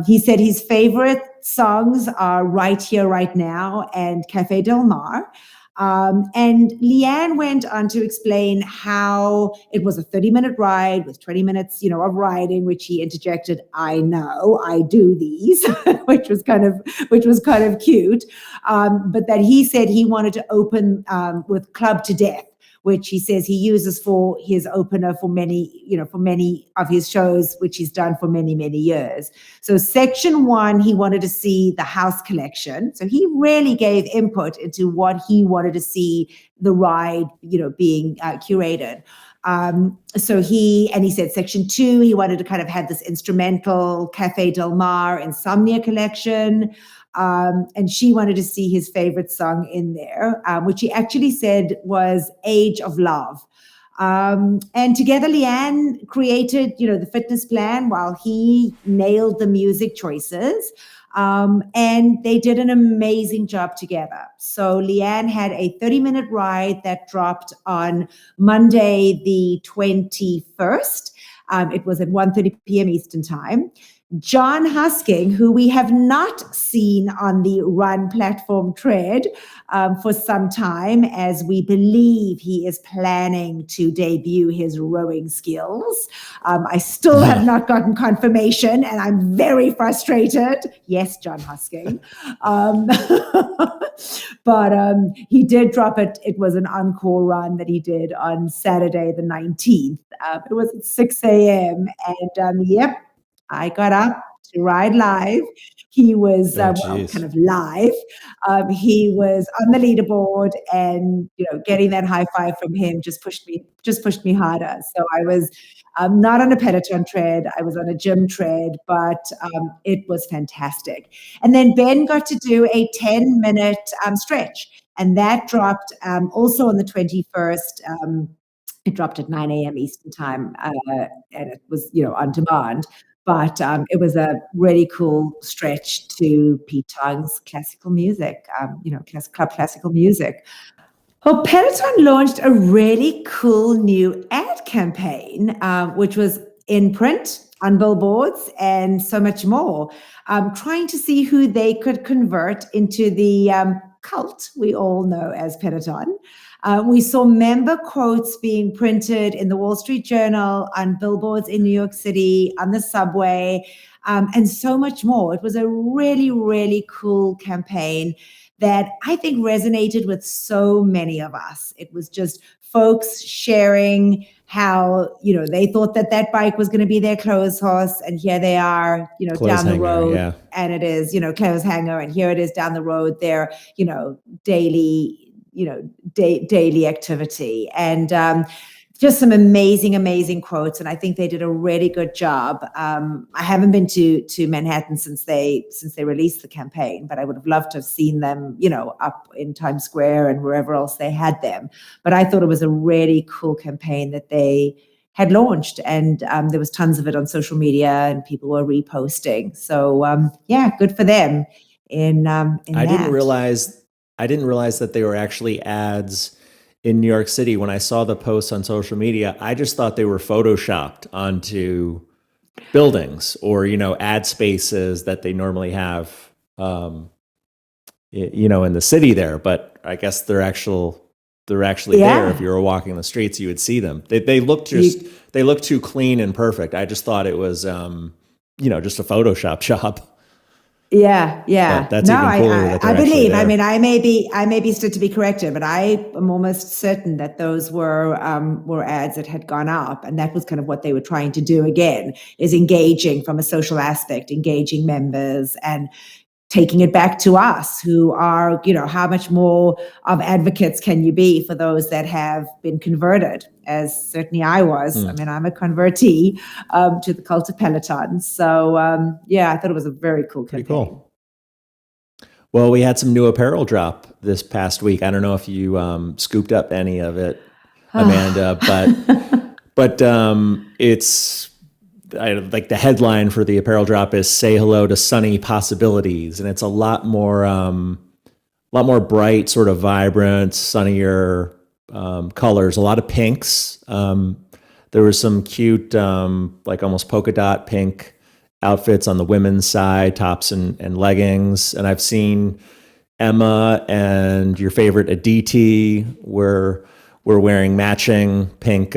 He said his favorite songs are Right Here, Right Now and Cafe Del Mar. And Leanne went on to explain how it was a 30-minute ride with 20 minutes, of riding, which he interjected, "I know, I do these," which was kind of cute. But that he said he wanted to open with Club to Death, which he says he uses for his opener for many of his shows, which he's done for many, many years. So section 1, he wanted to see the house collection. So he really gave input into what he wanted to see the ride, being curated. So he said section 2, he wanted to kind of have this instrumental Cafe Del Mar Insomnia collection. And she wanted to see his favorite song in there, which he actually said was Age of Love. And together, Leanne created, the fitness plan while he nailed the music choices. And they did an amazing job together. So Leanne had a 30-minute ride that dropped on Monday, the 21st. It was at 1:30 p.m. Eastern Time. John Husking, who we have not seen on the Run platform tread for some time, as we believe he is planning to debut his rowing skills. I still have not gotten confirmation, and I'm very frustrated. Yes, John Husking. But he did drop it. It was an encore run that he did on Saturday, the 19th. It was at 6 a.m. And yep, I got up to ride live. He was kind of live. He was on the leaderboard, and getting that high five from him just pushed me harder. So I was not on a Peloton tread. I was on a gym tread, but it was fantastic. And then Ben got to do a 10-minute stretch, and that dropped also on the 21st. It dropped at 9 a.m. Eastern Time, and it was on demand. But it was a really cool stretch to Pete Tong's classical music, club classical music. Well, Peloton launched a really cool new ad campaign, which was in print, on billboards, and so much more, trying to see who they could convert into the cult we all know as Peloton. We saw member quotes being printed in the Wall Street Journal, on billboards in New York City, on the subway, and so much more. It was a really, really cool campaign that I think resonated with so many of us. It was just folks sharing how, they thought that bike was going to be their clothes horse, and here they are, down the road, and it is, clothes hanger, and here it is down the road, their, daily activity, and just some amazing quotes. And I think they did a really good job. I haven't been to Manhattan since they released the campaign, but I would have loved to have seen them, up in Times Square and wherever else they had them. But I thought it was a really cool campaign that they had launched, and there was tons of it on social media, and people were reposting. So good for them. I didn't realize that they were actually ads in New York City. When I saw the posts on social media, I just thought they were photoshopped onto buildings or, ad spaces that they normally have, in the city there. But I guess they're actually there. If you were walking the streets, you would see them. They look too clean and perfect. I just thought it was, just a Photoshop job. Yeah. But that's even cooler. I believe. I mean, I may be still to be corrected, but I am almost certain that those were ads that had gone up, and that was kind of what they were trying to do again, is engaging from a social aspect, engaging members, and taking it back to us who are, how much more of advocates can you be for those that have been converted, as certainly I was. I mean, I'm a convertee to the cult of Peloton. So, I thought it was a very cool campaign. Pretty cool. Well, we had some new apparel drop this past week. I don't know if you scooped up any of it, Amanda, but it's... like the headline for the apparel drop is "Say hello to sunny possibilities," and it's a lot more bright, sort of vibrant, sunnier colors. A lot of pinks. There was some cute, like almost polka dot pink outfits on the women's side, tops and leggings. And I've seen Emma and your favorite Aditi were wearing matching pink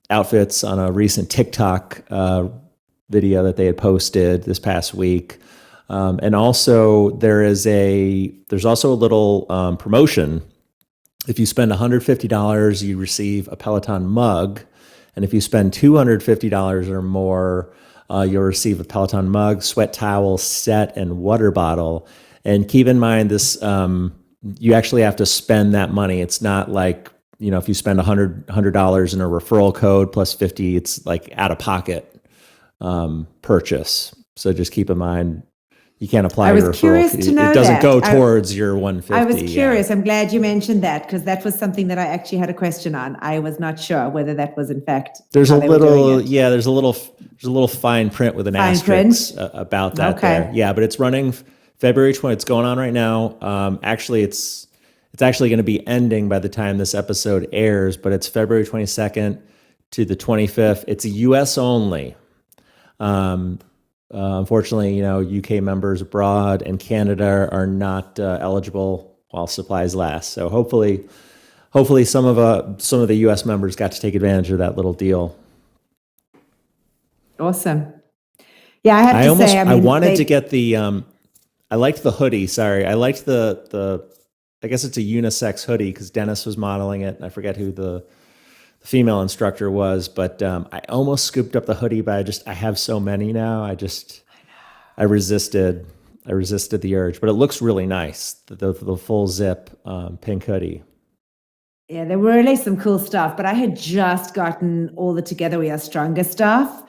outfits on a recent TikTok video that they had posted this past week. And also there's also a little promotion. If you spend $150, you receive a Peloton mug. And if you spend $250 or more, you'll receive a Peloton mug, sweat towel, set, and water bottle. And keep in mind this, you actually have to spend that money. It's not like, if you spend $100 in a referral code plus 50, it's like out of pocket purchase. So just keep in mind, you can't apply a referral. I was curious to know that. It doesn't go towards your $150. I was curious. I'm glad you mentioned that, because that was something that I actually had a question on. I was not sure whether that was in fact. There's a little fine print with an asterisk about that. Okay. There. Yeah, but it's running February 20th. It's going on right now. Actually, it's actually going to be ending by the time this episode airs, but it's February 22nd to the 25th. It's a U.S. only. Unfortunately, UK members abroad and Canada are not eligible while supplies last. So hopefully some of the U.S. members got to take advantage of that little deal. Awesome. Yeah, I wanted to get the. I liked the hoodie. Sorry, I liked the. I guess it's a unisex hoodie because Dennis was modeling it, and I forget who the female instructor was, but I almost scooped up the hoodie, but I have so many now. I resisted the urge, but it looks really nice. The full zip pink hoodie. Yeah, there were really some cool stuff, but I had just gotten all the Together We Are Stronger stuff,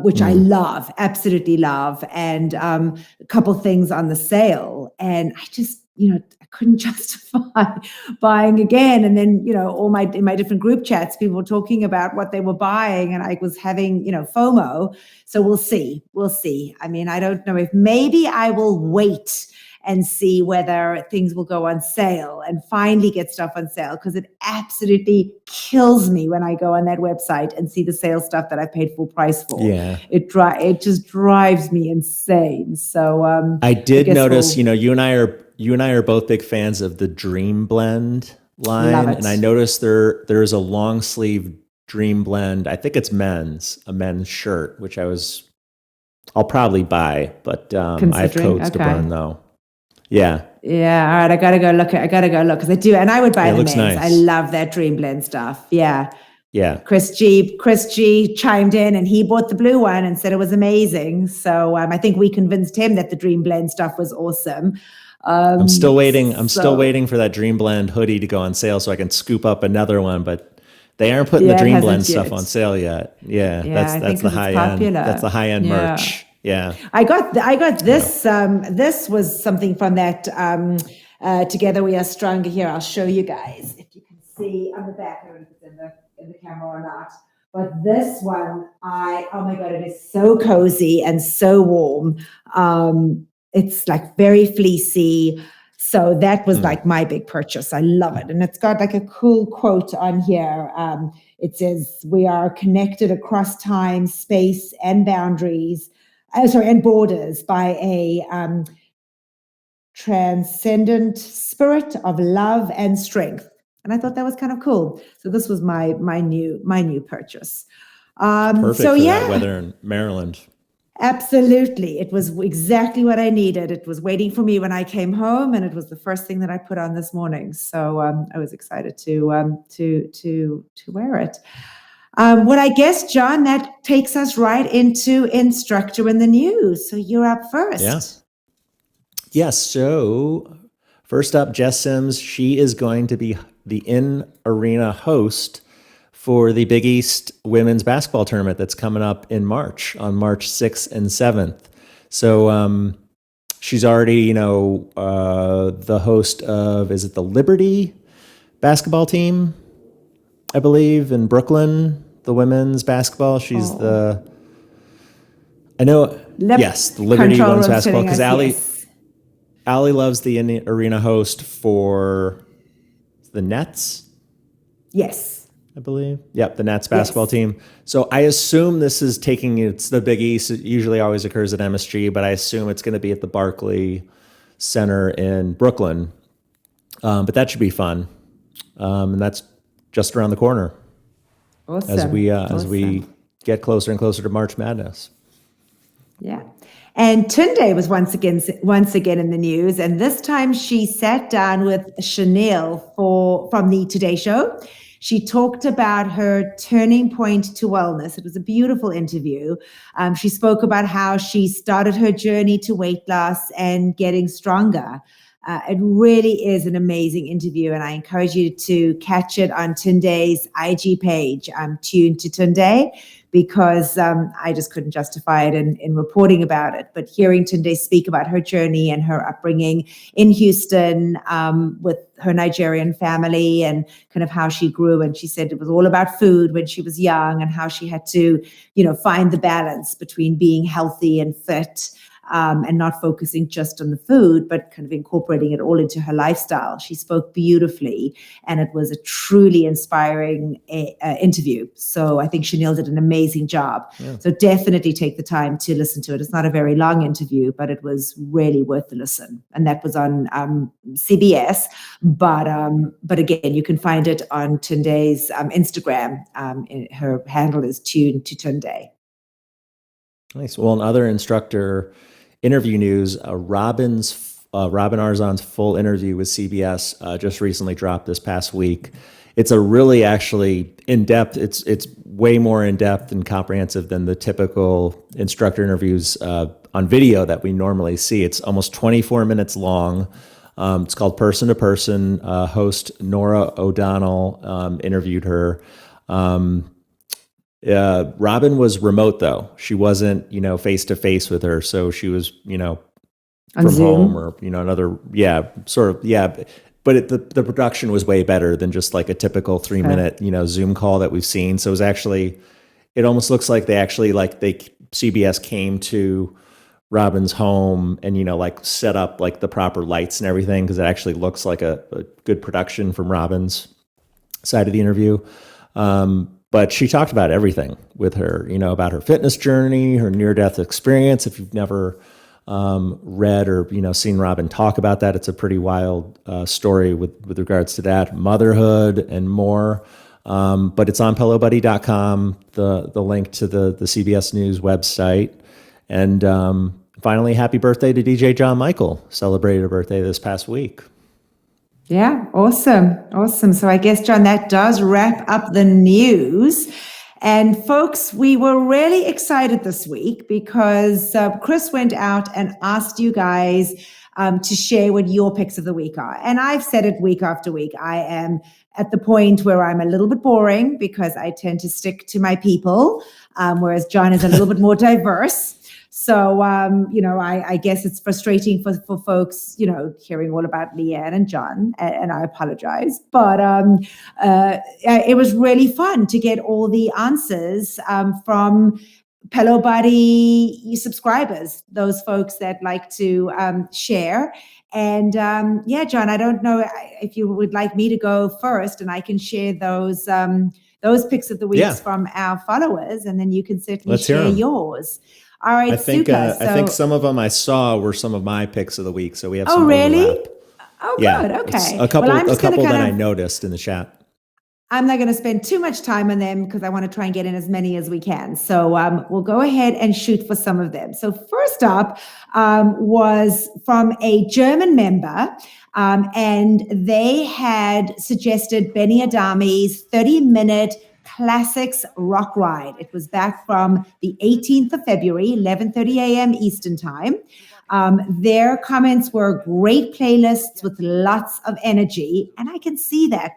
which I love, absolutely love, and a couple things on the sale, and I just, I couldn't justify buying again. And then, in my different group chats, people were talking about what they were buying, and I was having, FOMO. So we'll see. I mean, I don't know if maybe I will wait and see whether things will go on sale and finally get stuff on sale, because it absolutely kills me when I go on that website and see the sale stuff that I paid full price for. Yeah, it just drives me insane. So I did notice, you and I are both big fans of the Dream Blend line, and I noticed there's a long sleeve Dream Blend. I think it's a men's shirt, which I'll probably buy, but I have codes to burn though. Yeah. Yeah. All right. I gotta go look because I do, and I would buy the men's. Nice. I love that Dream Blend stuff. Yeah. Yeah. Chris G chimed in, and he bought the blue one and said it was amazing. So I think we convinced him that the Dream Blend stuff was awesome. I'm still waiting for that Dream Blend hoodie to go on sale so I can scoop up another one, but they aren't putting the Dream Blend stuff on sale yet. Yeah, that's the high end. That's the high end merch. Yeah. I got this. This was something from that Together We Are Stronger. Here, I'll show you guys if you can see on the back. I don't know if it's in the camera or not. But this one, oh my God, it is so cozy and so warm. It's like very fleecy. So that was like my big purchase. I love it. And it's got like a cool quote on here. It says, "We are connected across time, space, and boundaries, and borders by a transcendent spirit of love and strength." And I thought that was kind of cool. So this was my new purchase. Perfect so for yeah, that weather in Maryland. absolutely. It was exactly what I needed. It was waiting for me when I came home, and it was the first thing that I put on this morning. So I was excited to wear it. Well, I guess, John, that takes us right into Instructor in the News. So you're up first. Yeah. Yes. So first up, Jess Sims. She is going to be the in-arena host for the Big East women's basketball tournament that's coming up in March, on March 6th and 7th. So she's already, the host of, is it the Liberty basketball team, I believe, in Brooklyn, the women's basketball. She's the Liberty women's basketball, because Allie loves the in-arena host for the Nets. Yes. I believe. Yep, the Nets basketball team. So I assume this is it's the Big East. It usually always occurs at MSG, but I assume it's going to be at the Barclay Center in Brooklyn. But that should be fun. And that's just around the corner. Awesome. As we get closer and closer to March Madness. Yeah. And Tunde was once again in the news, and this time she sat down with Chanel from the Today Show. She talked about her turning point to wellness. It was a beautiful interview. She spoke about how she started her journey to weight loss and getting stronger. It really is an amazing interview, and I encourage you to catch it on Tunde's IG page. I'm tuned to Tunde because I just couldn't justify it in reporting about it. But hearing Tunde speak about her journey and her upbringing in Houston with her Nigerian family and kind of how she grew. And she said it was all about food when she was young and how she had to, find the balance between being healthy and fit. And not focusing just on the food, but kind of incorporating it all into her lifestyle. She spoke beautifully, and it was a truly inspiring interview. So I think Chanel did an amazing job. Yeah. So definitely take the time to listen to it. It's not a very long interview, but it was really worth the listen. And that was on CBS. But again, you can find it on Tunde's Instagram. Her handle is tuned to Tunde. Nice. Well, another instructor interview news, Robin Arzon's full interview with CBS just recently dropped this past week. It's a really actually in-depth, it's way more in-depth and comprehensive than the typical instructor interviews on video that we normally see. It's almost 24 minutes long. It's called Person to Person. Host Nora O'Donnell interviewed her. Robin was remote though. She wasn't, face to face with her. So she was, from Zoom? home or, another, But the production was way better than just like a typical 3-minute, Zoom call that we've seen. So it was actually, it almost looks like CBS came to Robin's home and, set up like the proper lights and everything. Cause it actually looks like a good production from Robin's side of the interview. But she talked about everything with her, about her fitness journey, her near-death experience. If you've never read or, seen Robin talk about that, it's a pretty wild story with regards to that, motherhood and more. But it's on pelobuddy.com, the link to the CBS News website. And finally, happy birthday to DJ John Michael. Celebrated a birthday this past week. Yeah, awesome. So I guess, John, that does wrap up the news. And folks, we were really excited this week because Chris went out and asked you guys to share what your picks of the week are. And I've said it week after week. I am at the point where I'm a little bit boring because I tend to stick to my people, whereas John is a little bit more diverse. So, I guess it's frustrating for folks, hearing all about Leanne and John, and I apologize. But it was really fun to get all the answers from Pelo Buddy subscribers, those folks that like to share. And John, I don't know if you would like me to go first, and I can share those picks of the weeks from our followers, and then you can certainly share yours. All right, I think super. I think some of them I saw were some of my picks of the week, so we have some Oh, really? overlap. Oh, good. Okay. A couple that I noticed in the chat. I'm not going to spend too much time on them because I want to try and get in as many as we can. So we'll go ahead and shoot for some of them. So first up was from a German member, and they had suggested Benny Adami's 30-minute classics rock ride. It was back from the 18th of February, 11:30 a.m. Eastern time. Their comments were great playlists with lots of energy. And I can see that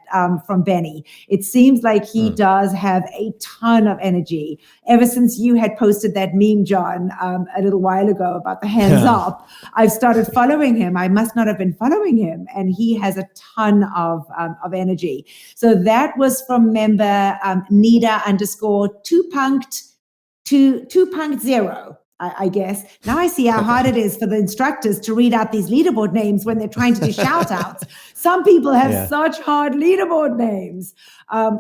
from Benny. It seems like he does have a ton of energy. Ever since you had posted that meme, John, a little while ago about the hands up, I've started following him. I must not have been following him. And he has a ton of energy. So that was from member Nida_2.0. I guess. Now I see how hard it is for the instructors to read out these leaderboard names when they're trying to do shout outs. Some people have such hard leaderboard names.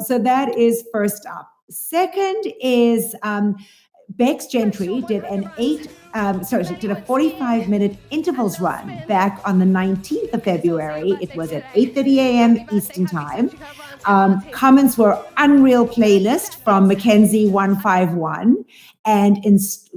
So that is first up. Second is Bex Gentry did a 45-minute intervals run back on the 19th of February. It was at 8:30 a.m. Eastern time. Comments were unreal playlist from Mackenzie 151 and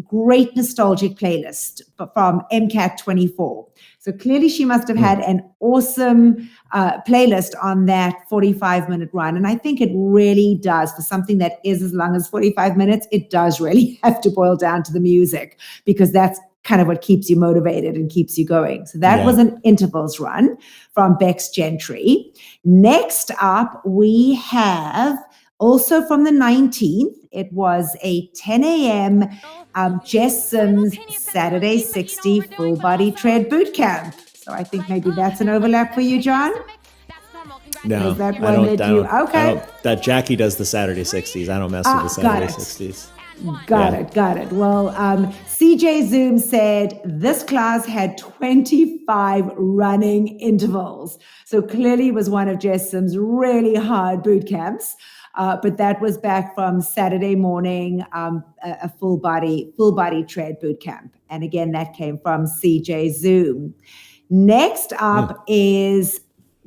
great nostalgic playlist from MCAT 24. So clearly she must have had an awesome playlist on that 45-minute run. And I think it really does, for something that is as long as 45 minutes, it does really have to boil down to the music, because that's kind of what keeps you motivated and keeps you going. So that was an intervals run from Bex Gentry. Next up, we have also from the 19th, it was a 10 a.m. Jess Sims Saturday 60 full body tread boot camp. So I think maybe that's an overlap for you, John. No, is that one okay? That Jackie does the Saturday 60s. I don't mess with the Saturday 60s. Got it. Well, CJ Zoom said this class had 25 running intervals. So clearly it was one of Jess Sims' really hard boot camps. But that was back from Saturday morning, a full body tread boot camp. And again, that came from CJ Zoom. Next up is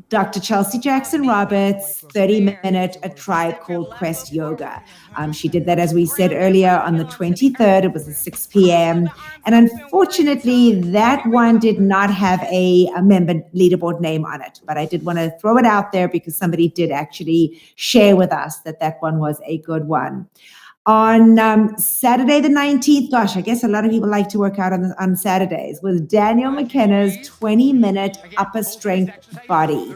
Dr. Chelsea Jackson Roberts, 30-minute A Tribe Called Quest Yoga. She did that, as we said earlier, on the 23rd. It was at 6 p.m. And unfortunately, that one did not have a member leaderboard name on it. But I did want to throw it out there because somebody did actually share with us that one was a good one. On Saturday the 19th, gosh, I guess a lot of people like to work out on Saturdays, was Daniel McKenna's 20-minute upper strength body.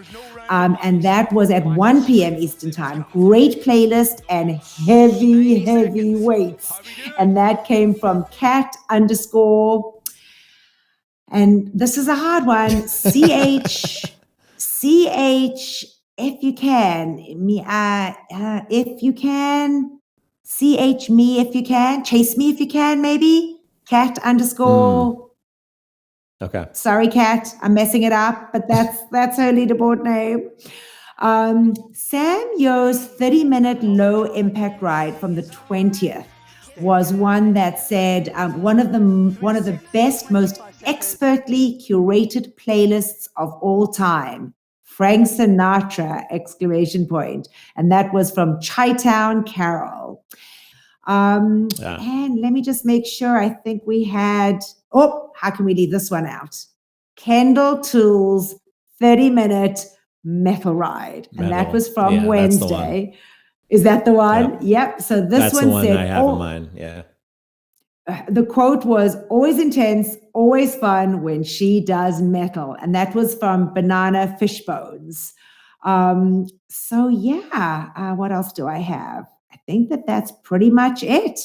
And that was at 1 p.m. Eastern time. Great playlist and heavy weights. And that came from Cat_, and this is a hard one, CH, if you can, if you can, CH me if you can, chase me if you can, maybe, Cat_. Okay. Sorry, Cat, I'm messing it up, but that's her leaderboard name. Sam Yo's 30-minute low impact ride from the 20th was one that said one of the best, most expertly curated playlists of all time. Frank Sinatra, ! And that was from Chi-Town Carol. And let me just make sure. I think we had, how can we leave this one out? Kendall Tools 30-minute metal ride. And that was from Wednesday. Is that the one? Yep. So this one one said, I have in mind. Yeah. The quote was, always intense, always fun when she does metal. And that was from Banana Fishbones. What else do I have? I think that's pretty much it.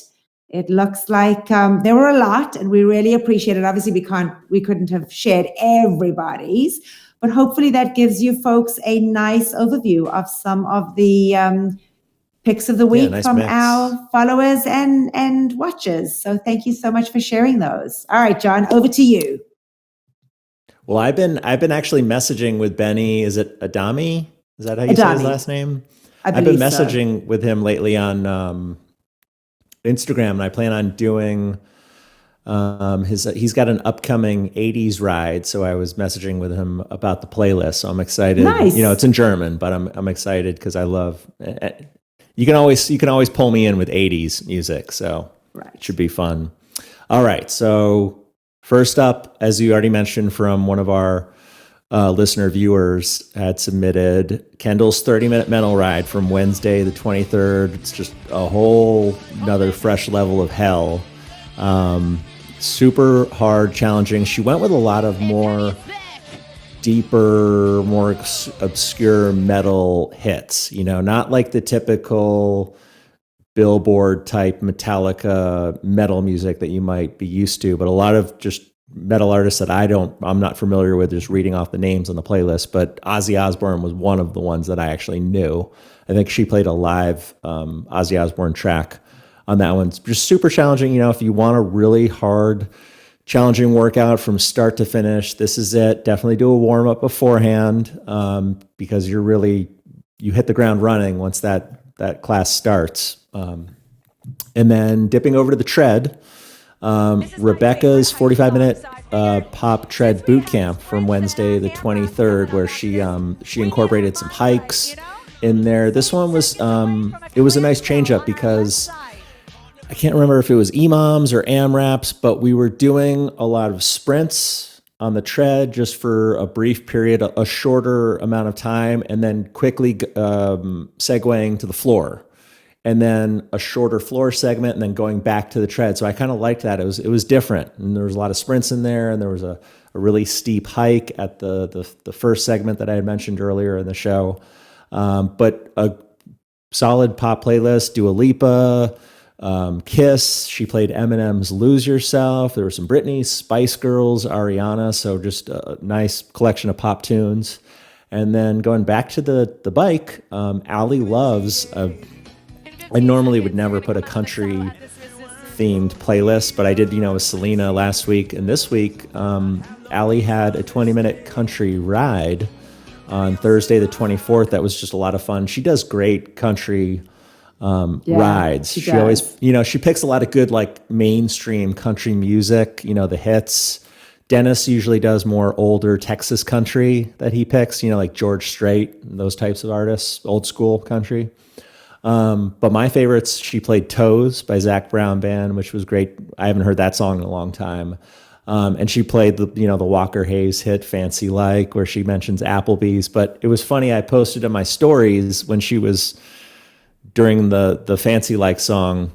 It looks like there were a lot, and we really appreciate it. Obviously, we couldn't have shared everybody's, but hopefully that gives you folks a nice overview of some of the picks of the week nice from mix. our followers and watchers. So thank you so much for sharing those. All right, John, over to you. Well, I've been actually messaging with Benny. Is it Adami? Is that how you say his last name? I've been messaging with him lately on Instagram, and I plan on doing he's got an upcoming 80s ride, so I was messaging with him about the playlist. So I'm excited. Nice. It's in German, but I'm excited because I love you can always pull me in with 80s music, so it should be fun. All right, so first up, as you already mentioned from one of our listener viewers had submitted Kendall's 30-minute mental ride from Wednesday the 23rd. It's just a whole another fresh level of hell. Super hard, challenging. She went with a lot of more deeper, more obscure metal hits, not like the typical Billboard type Metallica metal music that you might be used to, but a lot of just metal artists that I'm not familiar with, just reading off the names on the playlist. But Ozzy Osbourne was one of the ones that I actually knew. I think she played a live Ozzy Osbourne track on that one. It's just super challenging. If you want a really hard, challenging workout from start to finish, this is it. Definitely do a warm up beforehand because you hit the ground running once that class starts. And then dipping over to the tread. Rebecca's 45-minute pop tread bootcamp from Wednesday the 23rd, where she incorporated some hikes in there. This one was it was a nice change up because I can't remember if it was EMOMs or AMRAPs, but we were doing a lot of sprints on the tread just for a brief period, a shorter amount of time, and then quickly segueing to the floor. And then a shorter floor segment, and then going back to the tread. So I kind of liked that. It was different, and there was a lot of sprints in there, and there was a really steep hike at the first segment that I had mentioned earlier in the show. But a solid pop playlist: Dua Lipa, Kiss. She played Eminem's "Lose Yourself." There were some Britney, Spice Girls, Ariana. So just a nice collection of pop tunes. And then going back to the bike, Allie loves I normally would never put a country themed playlist, but I did, with Selena last week. And this week, Allie had a 20-minute country ride on Thursday, the 24th. That was just a lot of fun. She does great country rides. She always, she picks a lot of good, like mainstream country music, the hits. Dennis usually does more older Texas country that he picks, like George Strait, those types of artists, old school country. But my favorites, she played Toes by Zac Brown Band, which was great. I haven't heard that song in a long time. And she played the Walker Hayes hit Fancy Like, where she mentions Applebee's. But it was funny, I posted in my stories when she was during the Fancy Like song,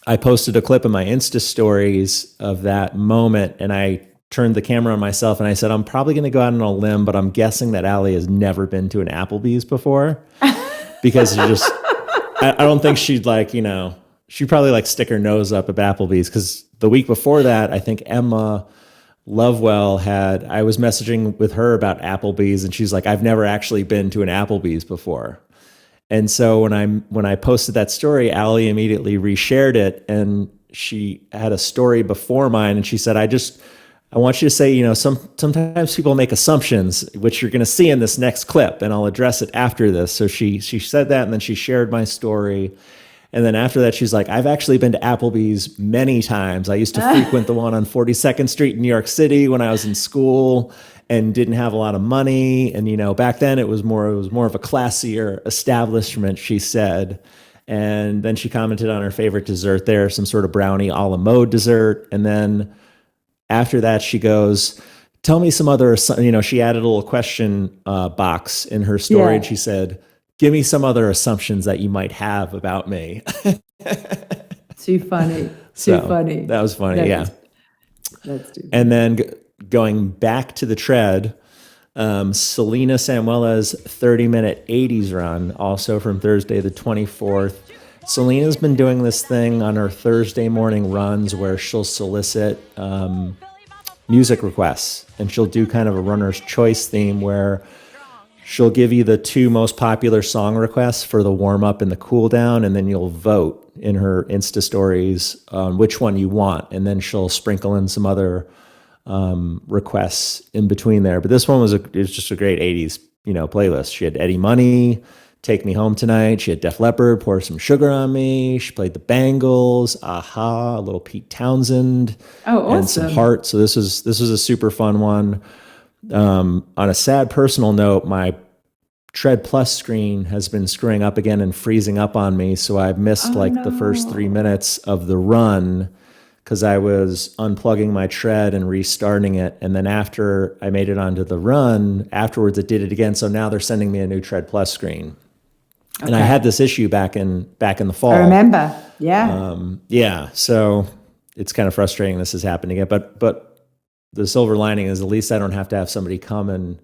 I posted a clip in my Insta stories of that moment, and I turned the camera on myself and I said, I'm probably going to go out on a limb, but I'm guessing that Allie has never been to an Applebee's before because I don't think she'd she'd probably stick her nose up at Applebee's, because the week before that, I think Emma Lovewell I was messaging with her about Applebee's, and she's like, I've never actually been to an Applebee's before. And so when I posted that story, Allie immediately reshared it, and she had a story before mine, and she said, I want you to say, sometimes people make assumptions, which you're going to see in this next clip, and I'll address it after this. So she said that, and then she shared my story. And then after that, she's like, I've actually been to Applebee's many times. I used to frequent the one on 42nd Street in New York City when I was in school and didn't have a lot of money. And, back then it was more of a classier establishment, she said. And then she commented on her favorite dessert there, some sort of brownie a la mode dessert. And then after that, she goes, tell me some other, she added a little question box in her story. And she said, give me some other assumptions that you might have about me. Too funny. Too funny. That was funny. That's too funny. And then going back to the tread, Selena Samuela's 30-minute 80s run, also from Thursday the 24th. Selena's been doing this thing on her Thursday morning runs where she'll solicit music requests, and she'll do kind of a runner's choice theme where she'll give you the 2 most popular song requests for the warm up and the cool down, and then you'll vote in her Insta stories on which one you want, and then she'll sprinkle in some other requests in between there. But this one was just a great 80s, playlist. She had Eddie Money, Take Me Home Tonight. She had Def Leppard, Pour Some Sugar on Me. She played the Bangles, Aha, a little Pete Townsend, and some Heart. So this was a super fun one. On a sad personal note, my Tread Plus screen has been screwing up again and freezing up on me. So I've missed the first 3 minutes of the run because I was unplugging my tread and restarting it. And then after I made it onto the run, afterwards it did it again. So now they're sending me a new Tread Plus screen. Okay. And I had this issue back in the fall. I remember. Yeah. So it's kind of frustrating this is happening again. But the silver lining is at least I don't have to have somebody come, and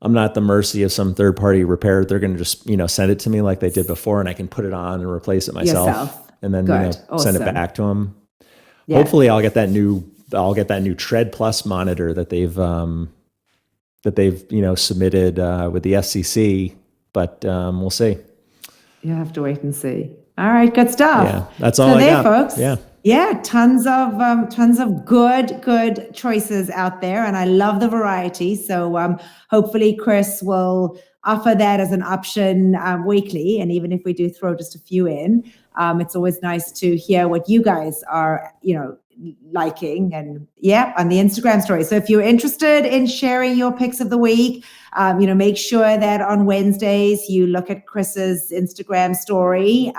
I'm not at the mercy of some third party repair. They're going to just, send it to me like they did before, and I can put it on and replace it myself. And then, send it back to them. Yeah. Hopefully I'll get that new Tread Plus monitor that they've submitted with the FCC, but we'll see. You'll have to wait and see. All right, good stuff. Yeah, that's all I got, folks. Yeah. Yeah, tons of good choices out there, and I love the variety. So hopefully Chris will offer that as an option weekly, and even if we do throw just a few in, it's always nice to hear what you guys are, liking, and on the Instagram story. So if you're interested in sharing your picks of the week, make sure that on Wednesdays you look at Chris's Instagram story.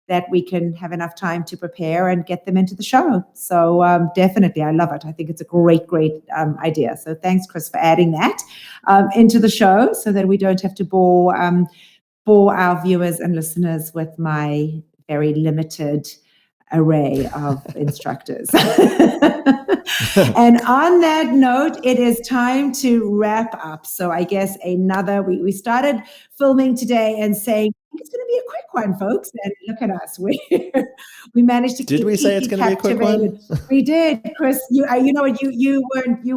That we can have enough time to prepare and get them into the show. So definitely, I love it. I think it's a great idea. So thanks, Chris, for adding that into the show so that we don't have to bore our viewers and listeners with my very limited array of instructors. And on that note, it is time to wrap up. So I guess we started filming today and saying, it's going to be a quick one, folks. And look at us. We managed to Did we say it's going to be a quick one? We did, Chris. You know what? You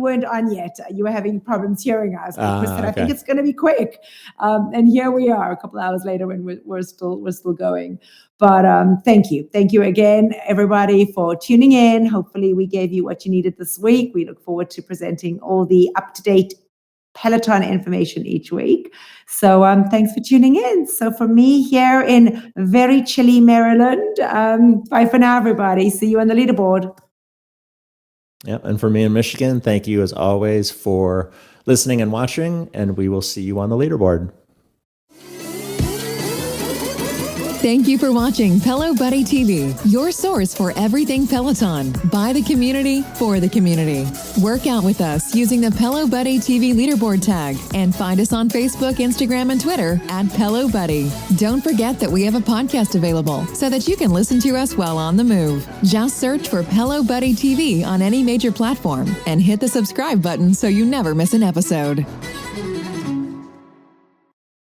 weren't on yet. You were having problems hearing us. But Chris said, I think it's going to be quick. And here we are, a couple of hours later, when we're still going. But thank you again, everybody, for tuning in. Hopefully, we gave you what you needed this week. We look forward to presenting all the up-to-date Peloton information each week. So thanks for tuning in. So for me here in very chilly Maryland, bye for now, everybody. See you on the leaderboard. Yeah, and for me in Michigan, thank you as always for listening and watching, and we will see you on the leaderboard. Thank you for watching Pelo Buddy TV, your source for everything Peloton, by the community, for the community. Work out with us using the Pelo Buddy TV leaderboard tag, and find us on Facebook, Instagram, and Twitter at Pelo Buddy. Don't forget that we have a podcast available so that you can listen to us while on the move. Just search for Pelo Buddy TV on any major platform and hit the subscribe button so you never miss an episode.